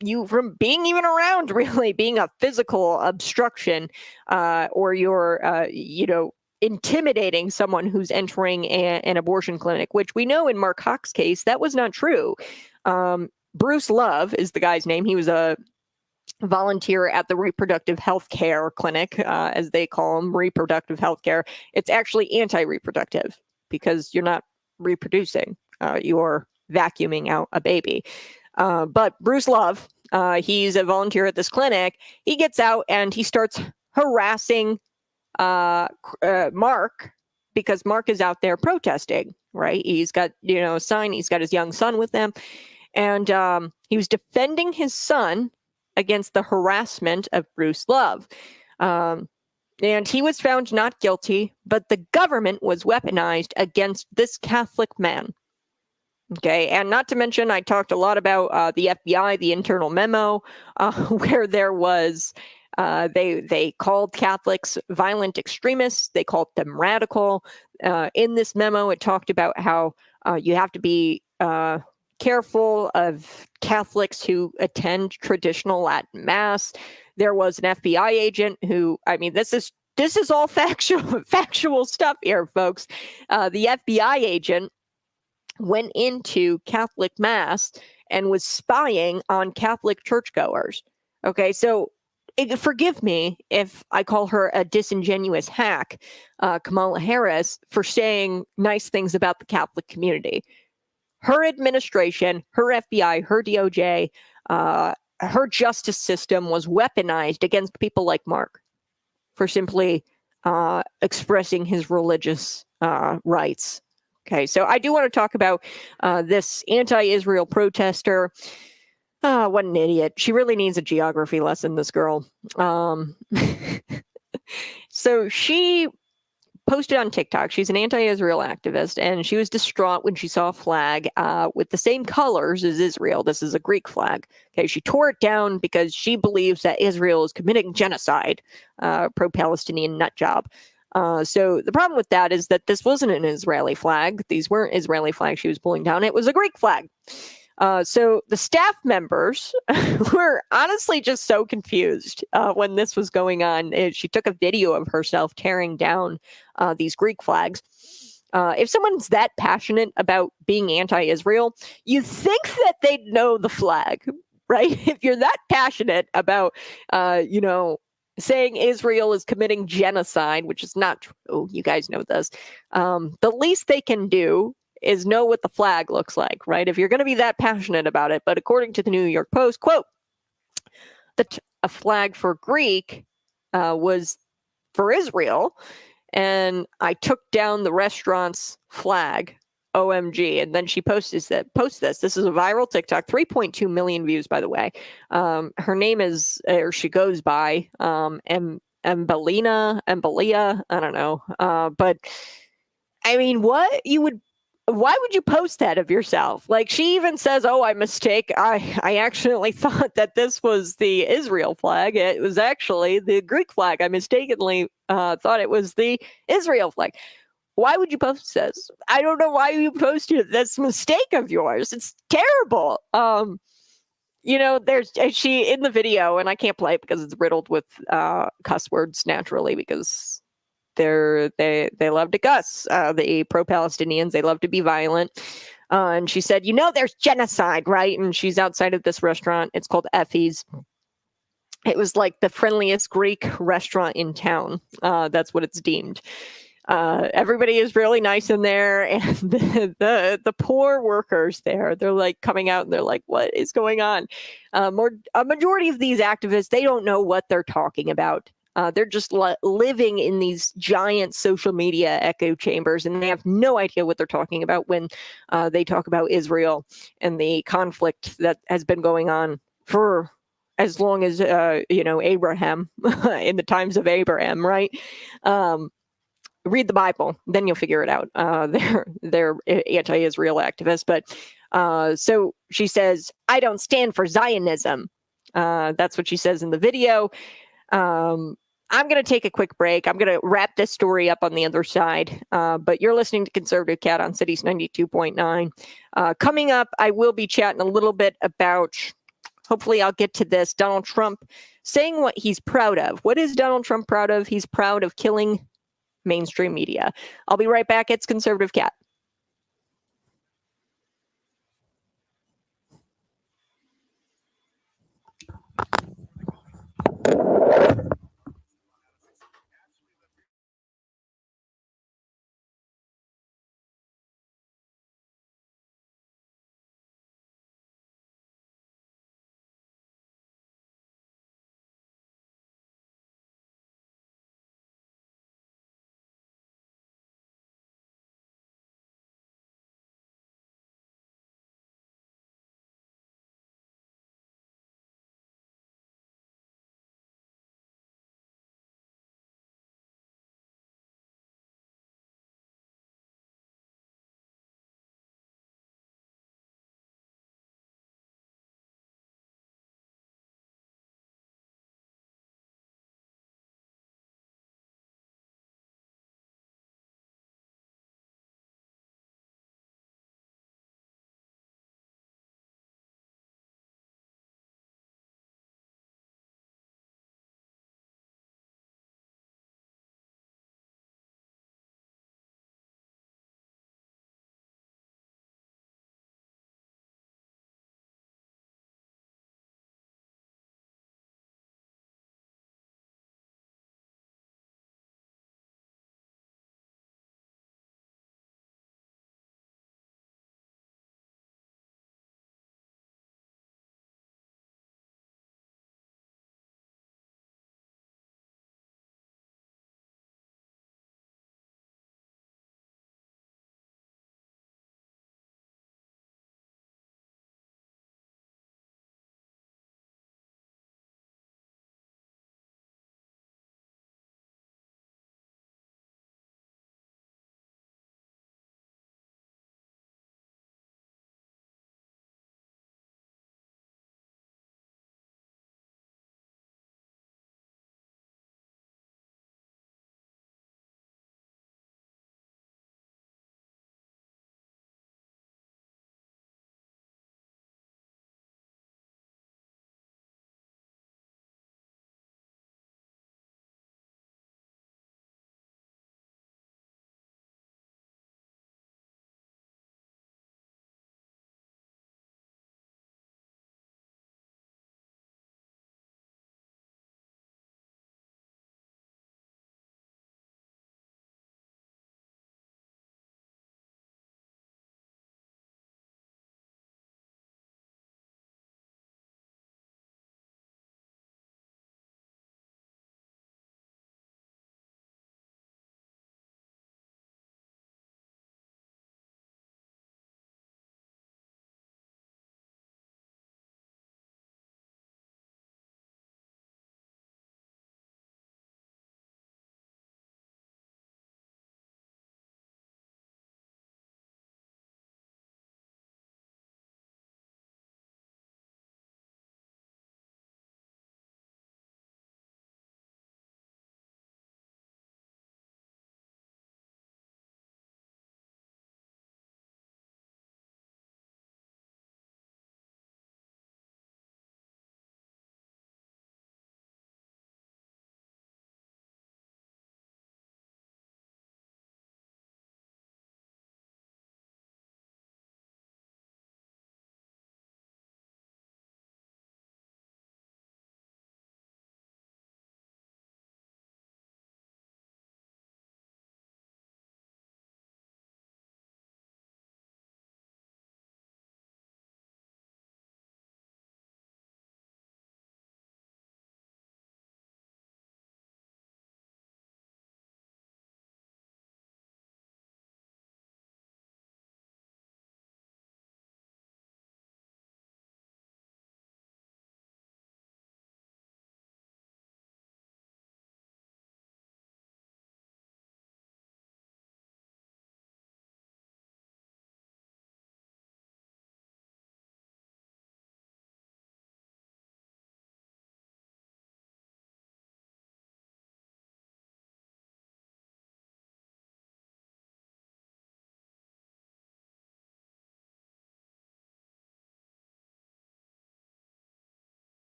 you from being even around, really being a physical obstruction or you're, intimidating someone who's entering an abortion clinic, which we know in Mark Hawk's case, that was not true. Bruce Love is the guy's name. He was a volunteer at the reproductive health care clinic, as they call them, reproductive health care. It's actually anti-reproductive because you're not reproducing. You're vacuuming out a baby. But Bruce Love, he's a volunteer at this clinic. He gets out and he starts harassing Mark, because Mark is out there protesting, right? He's got, a sign, he's got his young son with him. And he was defending his son against the harassment of Bruce Love. And he was found not guilty, but the government was weaponized against this Catholic man. Okay, and not to mention, I talked a lot about the FBI, the internal memo, where there was, they called Catholics violent extremists. They called them radical. In this memo, it talked about how you have to be careful of Catholics who attend traditional Latin Mass. There was an FBI agent who, this is all factual stuff here, folks. The FBI agent went into Catholic Mass and was spying on Catholic churchgoers. Okay, so forgive me if I call her a disingenuous hack, Kamala Harris, for saying nice things about the Catholic community. Her administration, her FBI, her DOJ, her justice system was weaponized against people like Mark for simply expressing his religious rights. Okay, so I do want to talk about this anti-Israel protester. What an idiot. She really needs a geography lesson, this girl. So she posted on TikTok. She's an anti-Israel activist, and she was distraught when she saw a flag with the same colors as Israel. This is a Greek flag. Okay, she tore it down because she believes that Israel is committing genocide, pro-Palestinian nut job. So the problem with that is that this wasn't an Israeli flag. These weren't Israeli flags she was pulling down. It was a Greek flag. So the staff members were honestly just so confused when this was going on. She took a video of herself tearing down these Greek flags. If someone's that passionate about being anti-Israel, you think that they'd know the flag, right? If you're that passionate about, saying Israel is committing genocide, which is not true. You guys know this. The least they can do is know what the flag looks like, right? If you're going to be that passionate about it. But according to the New York Post, quote, a flag for Greek was for Israel, and I took down the restaurant's flag. OMG. And then she posts this. This is a viral TikTok, 3.2 million views, by the way. Her name is, or she goes by, Embalia, I don't know. But why would you post that of yourself? Like, she even says, I accidentally thought that this was the Israel flag. It was actually the Greek flag. I mistakenly thought it was the Israel flag. Why would you post this? I don't know why you posted this mistake of yours. It's terrible. There's she in the video, and I can't play it because it's riddled with cuss words naturally, because they love to cuss. The pro-Palestinians, they love to be violent. And she said, there's genocide, right? And she's outside of this restaurant. It's called Effie's. It was like the friendliest Greek restaurant in town. That's what it's deemed. Everybody is really nice in there, and the poor workers there, they're like coming out and they're like, what is going on? A majority of these activists, they don't know what they're talking about. They're just living in these giant social media echo chambers, and they have no idea what they're talking about when they talk about Israel and the conflict that has been going on for as long as Abraham, in the times of Abraham, right? Read the Bible, then you'll figure it out. They're anti-Israel activists, but so she says, "I don't stand for Zionism." That's what she says in the video. I'm going to take a quick break. I'm going to wrap this story up on the other side. But you're listening to Conservative Cat on Cities 92.9. Coming up, I will be chatting a little bit about, hopefully I'll get to this, Donald Trump saying what he's proud of. What is Donald Trump proud of? He's proud of killing mainstream media. I'll be right back. It's Conservative Cat.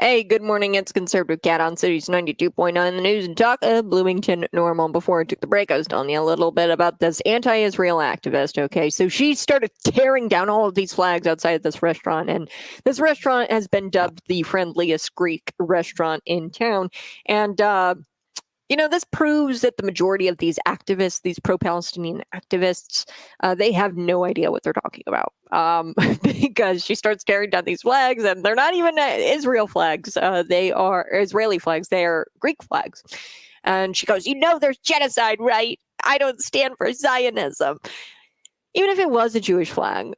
Hey, good morning. It's Conservative Cat on Cities 92.9, the news and talk of Bloomington Normal. Before I took the break, I was telling you a little bit about this anti-Israel activist. Okay, so she started tearing down all of these flags outside of this restaurant, and this restaurant has been dubbed the friendliest Greek restaurant in town. And this proves that the majority of these activists, these pro-Palestinian activists, they have no idea what they're talking about. Because she starts tearing down these flags, and they're not even Israel flags. They are Israeli flags. They are Greek flags. And she goes, there's genocide, right? I don't stand for Zionism. Even if it was a Jewish flag,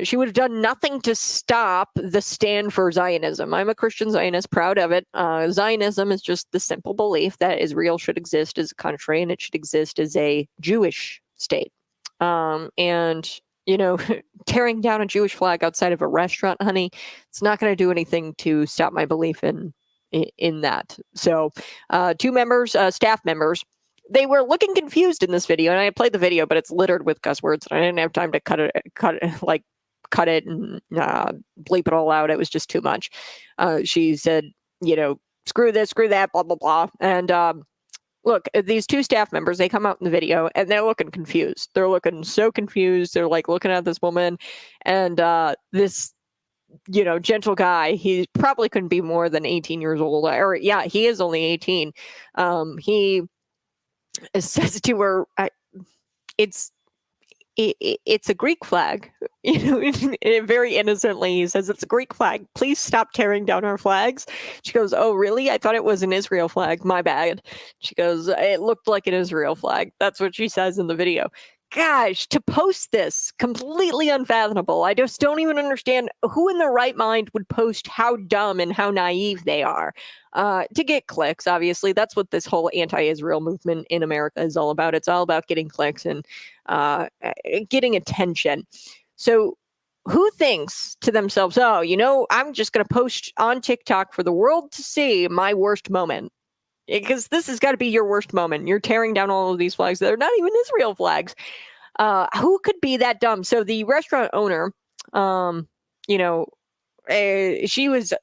she would have done nothing to stop the stand for Zionism. I'm a Christian Zionist, proud of it. Zionism is just the simple belief that Israel should exist as a country and it should exist as a Jewish state. And tearing down a Jewish flag outside of a restaurant, honey, it's not going to do anything to stop my belief in that. So, two members, staff members, they were looking confused in this video, and I played the video, but it's littered with cuss words, and I didn't have time to cut it and bleep it all out. It was just too much. She said, screw this, screw that, blah, blah, blah. And look, these two staff members, they come out in the video, and they're looking confused. They're looking so confused. They're like looking at this woman, and this gentle guy, he probably couldn't be more than 18 years old. Or yeah, he is only 18. He says to her, it's a Greek flag. Very innocently, he says, it's a Greek flag. Please stop tearing down our flags. She goes, oh, really? I thought it was an Israel flag. My bad. She goes, it looked like an Israel flag. That's what she says in the video. Gosh, to post this, completely unfathomable. I just don't even understand who in their right mind would post how dumb and how naive they are. To get clicks, obviously. That's what this whole anti-Israel movement in America is all about. It's all about getting clicks and getting attention. So who thinks to themselves, oh, I'm just going to post on TikTok for the world to see my worst moment? Because this has got to be your worst moment. You're tearing down all of these flags that are not even Israel flags. Who could be that dumb? So the restaurant owner, she was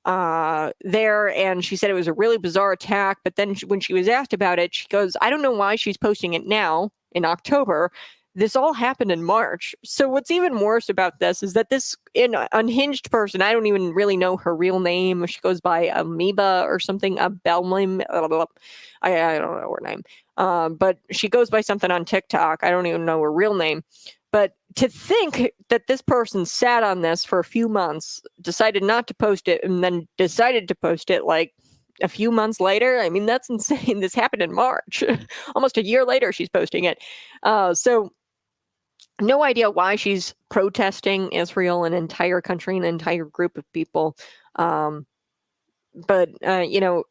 there, and she said it was a really bizarre attack. But then when she was asked about it, she goes, I don't know why she's posting it now in October. This all happened in March. So what's even worse about this is that this unhinged person, I don't even really know her real name. She goes by Amoeba or something, Belmim. I don't know her name. But she goes by something on TikTok. I don't even know her real name. But to think that this person sat on this for a few months, decided not to post it, and then decided to post it like a few months later, I mean, that's insane. This happened in March. Almost a year later, she's posting it. So no idea why she's protesting Israel, an entire country, an entire group of people. But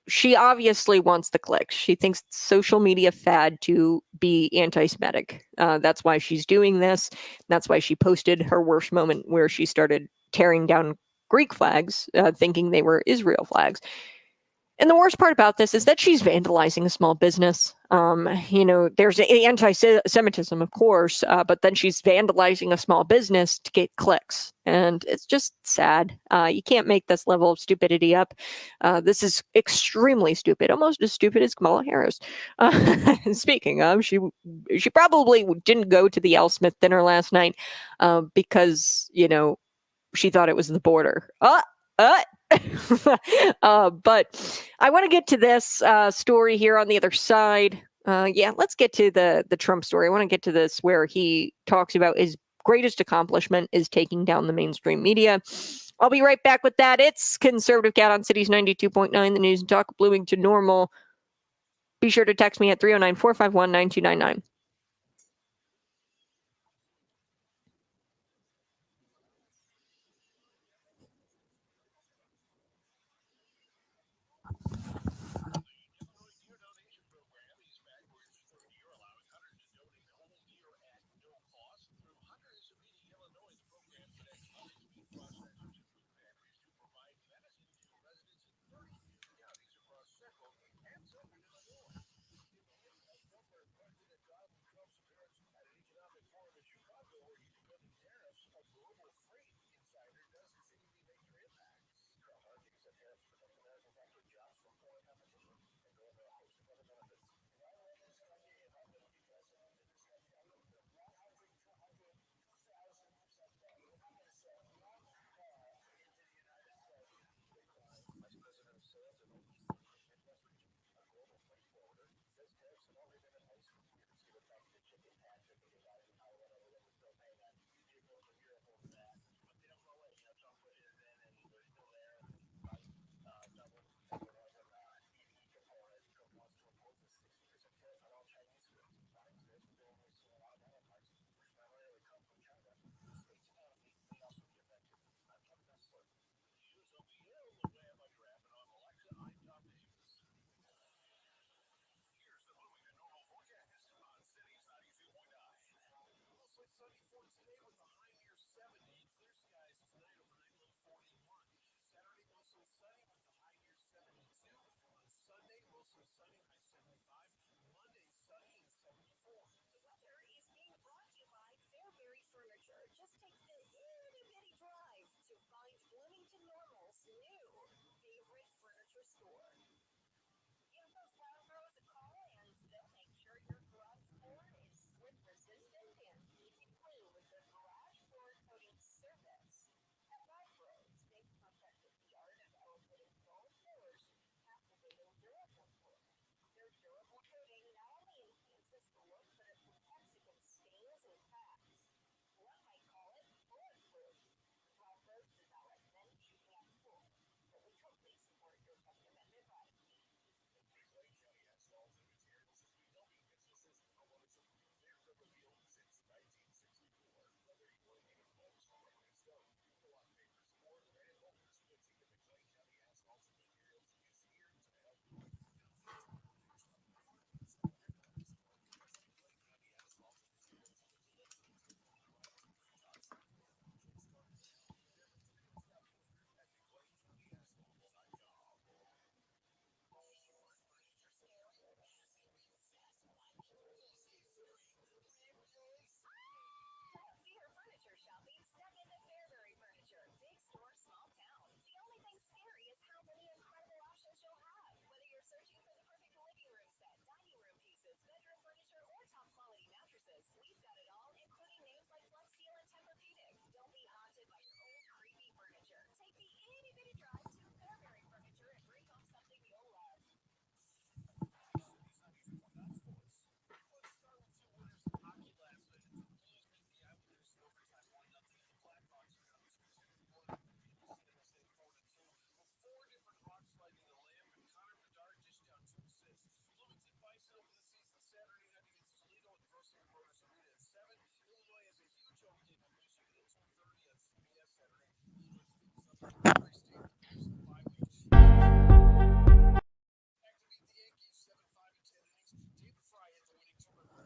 she obviously wants the clicks. She thinks it's social media fad to be anti-Semitic. That's why she's doing this. That's why she posted her worst moment where she started tearing down Greek flags, thinking they were Israel flags. And the worst part about this is that she's vandalizing a small business. There's anti-Semitism, of course, but then she's vandalizing a small business to get clicks. And it's just sad. You can't make this level of stupidity up. This is extremely stupid, almost as stupid as Kamala Harris. Speaking of, she probably didn't go to the Al Smith dinner last night because, she thought it was the border. But I want to get to this story here on the other side. Let's get to the Trump story. I want to get to this where he talks about his greatest accomplishment is taking down the mainstream media. I'll be right back with that. It's Conservative Cat on Cities 92.9, the news and talk Bloomington Normal. Be sure to text me at 309-451-9299.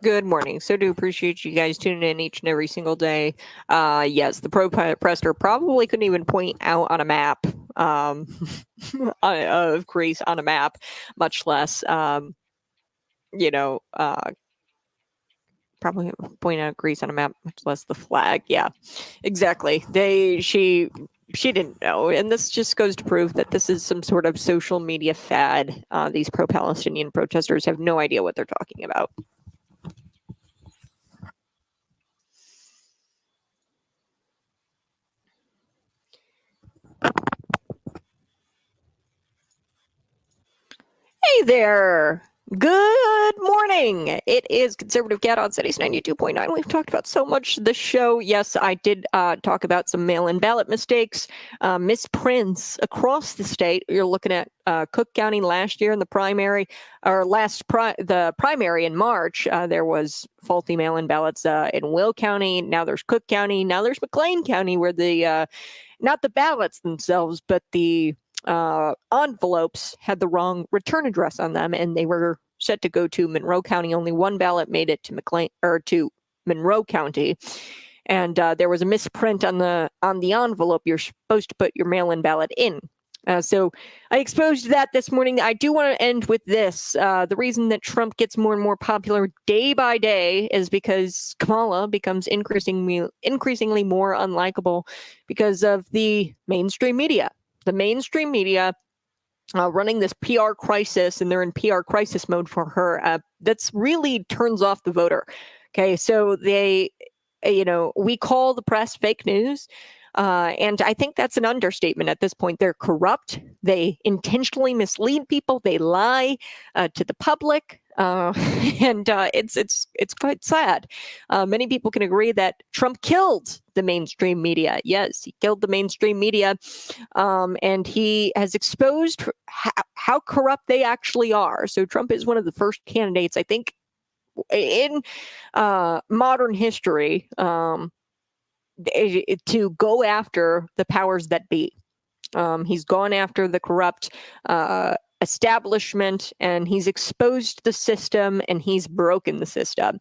Good morning. So do appreciate you guys tuning in each and every single day. Yes, the prester probably couldn't even point out on a map of Greece on a map, much less probably point out Greece on a map, much less the flag. Yeah, exactly. She didn't know, and this just goes to prove that this is some sort of social media fad. These pro-Palestinian protesters have no idea what they're talking about. Hey there. Good morning. It is Conservative Cat on Cities 92.9. We've talked about so much this show. Yes, I did talk about some mail-in ballot mistakes, misprints across the state. You're looking at Cook County last year in the primary, or the primary in March. There was faulty mail-in ballots in Will County. Now there's Cook County. Now there's McLean County, where the not the ballots themselves, but the envelopes had the wrong return address on them, and they were set to go to Monroe County. Only one ballot made it to to Monroe County, and there was a misprint on the envelope you're supposed to put your mail-in ballot in. So I exposed that this morning. I do want to end with this. The reason that Trump gets more and more popular day by day is because Kamala becomes increasingly more unlikable because of the mainstream media. The mainstream media running this PR crisis, and they're in PR crisis mode for her. That's really turns off the voter. Okay, so they, we call the press fake news. And I think that's an understatement at this point. They're corrupt. They intentionally mislead people. They lie to the public. And it's quite sad. Many people can agree that Trump killed the mainstream media. Yes, he killed the mainstream media. And he has exposed how corrupt they actually are. So Trump is one of the first candidates, I think, in modern history to go after the powers that be. He's gone after the corrupt establishment, and he's exposed the system, and he's broken the system.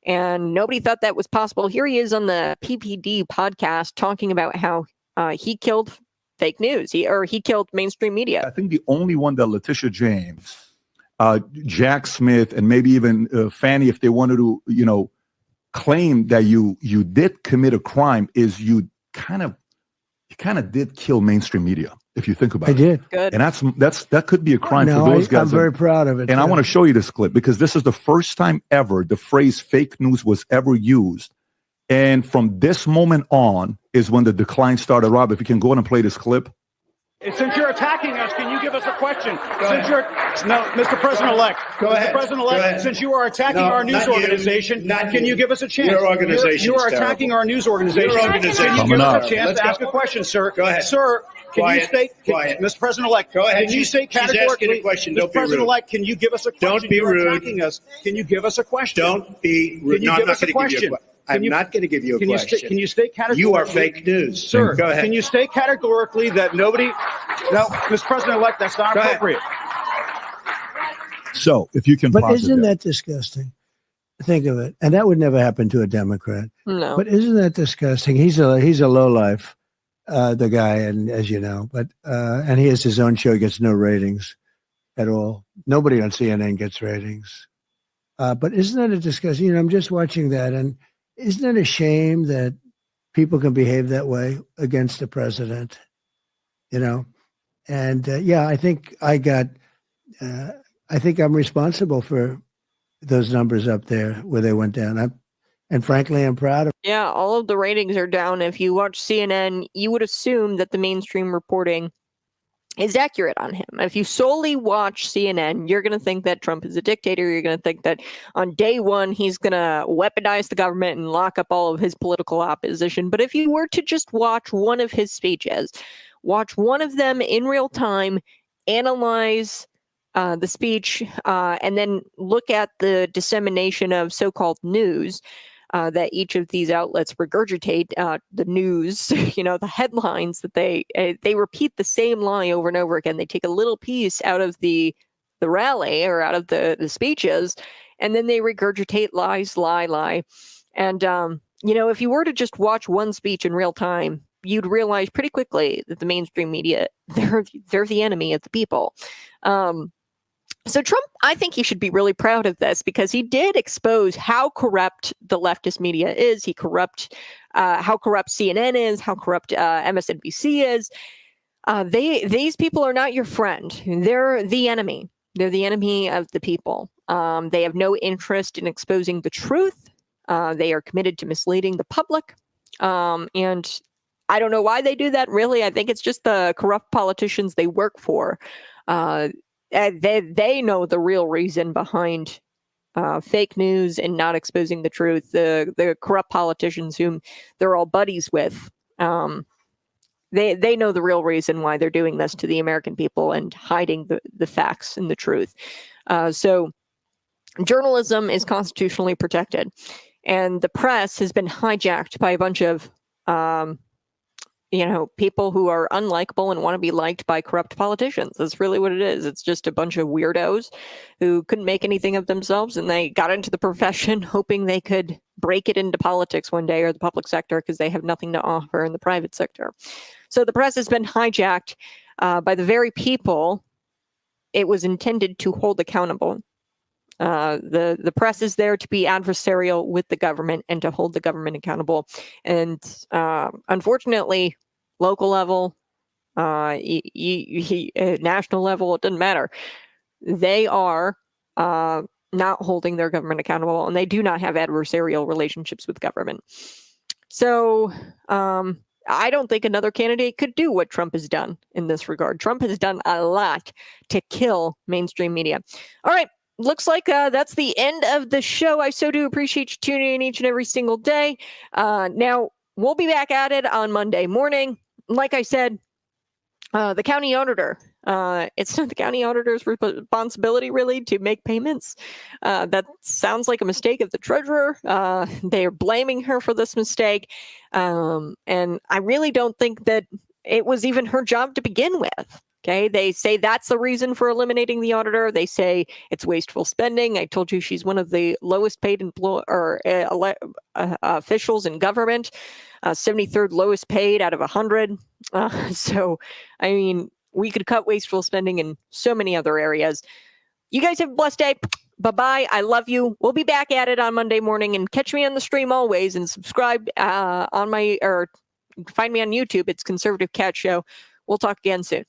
And nobody thought that was possible. Here he is on the PPD podcast talking about how he killed fake news. He killed mainstream media. I think the only one that Letitia James Jack Smith and maybe even Fannie, if they wanted to, claim that you did commit a crime, is you kind of did kill mainstream media, if you think about it. I did. Good. And that could be a crime No, for those guys. I'm very proud of it. And I want to show you this clip because this is the first time ever the phrase fake news was ever used. And from this moment on is when the decline started. Rob, if you can go on and play this clip. Since you're attacking us, can you give us a question? Mr. President-elect. Mr. President-elect, since you are attacking our news organization, can you give us a chance? Your organization. You are attacking our news organization. Your organization. Can you give us a chance to ask a question, sir? Go ahead. Sir, Quiet. Mr. President-elect, Go ahead. can you say categorically, She's asking a question. Don't Mr. be rude. President-elect, can you give us a question? Don't be You're rude. attacking us. Can you give us a question? Don't be rude. Can you No, give I'm not us a going to give you a question? question. I'm not going to give you a question. Can you state categorically? You are fake news. Sir, Go ahead. can you state categorically that nobody... No, Mr. President-elect, that's not Go ahead. appropriate. So if you can But pause it isn't there. that disgusting? Think of it. And that would never happen to a Democrat. No. But isn't that disgusting? He's a lowlife, the guy, and as you know, and he has his own show, gets no ratings at all. Nobody on CNN gets ratings. But isn't that a disgusting? I'm just watching that, and isn't it a shame that people can behave that way against the president? And I think I think I'm responsible for those numbers up there where they went down. And frankly, I'm proud of. Yeah, all of the ratings are down. If you watch CNN, you would assume that the mainstream reporting is accurate on him. If you solely watch CNN, you're going to think that Trump is a dictator. You're going to think that on day one, he's going to weaponize the government and lock up all of his political opposition. But if you were to just watch one of his speeches, watch one of them in real time, analyze the speech, and then look at the dissemination of so-called news that each of these outlets regurgitate, the news, the headlines that they repeat the same lie over and over again. They take a little piece out of the rally or out of the speeches, and then they regurgitate lie. And, if you were to just watch one speech in real time, you'd realize pretty quickly that the mainstream media, they're the enemy of the people. So Trump, I think he should be really proud of this because he did expose how corrupt the leftist media is. How corrupt CNN is, how corrupt MSNBC is. These people are not your friend. They're the enemy. They're the enemy of the people. They have no interest in exposing the truth. They are committed to misleading the public. And I don't know why they do that, really. I think it's just the corrupt politicians they work for. They know the real reason behind fake news and not exposing the truth. The corrupt politicians whom they're all buddies with, they know the real reason why they're doing this to the American people and hiding the facts and the truth. So journalism is constitutionally protected, and the press has been hijacked by a bunch of people who are unlikable and want to be liked by corrupt politicians. That's really what it is. It's just a bunch of weirdos who couldn't make anything of themselves, and they got into the profession hoping they could break it into politics one day or the public sector because they have nothing to offer in the private sector. So the press has been hijacked by the very people it was intended to hold accountable. The press is there to be adversarial with the government and to hold the government accountable. And unfortunately, local level, national level, it doesn't matter. They are not holding their government accountable, and they do not have adversarial relationships with government. So I don't think another candidate could do what Trump has done in this regard. Trump has done a lot to kill mainstream media. All right. Looks like that's the end of the show. I so do appreciate you tuning in each and every single day. Now, we'll be back at it on Monday morning. Like I said, the county auditor, it's not the county auditor's responsibility, really, to make payments. That sounds like a mistake of the treasurer. They are blaming her for this mistake. And I really don't think that it was even her job to begin with. Okay, they say that's the reason for eliminating the auditor. They say it's wasteful spending. I told you she's one of the lowest paid officials in government, 73rd lowest paid out of 100. So, I mean, we could cut wasteful spending in so many other areas. You guys have a blessed day. Bye-bye. I love you. We'll be back at it on Monday morning, and catch me on the stream always, and subscribe find me on YouTube. It's Conservative Cat Show. We'll talk again soon.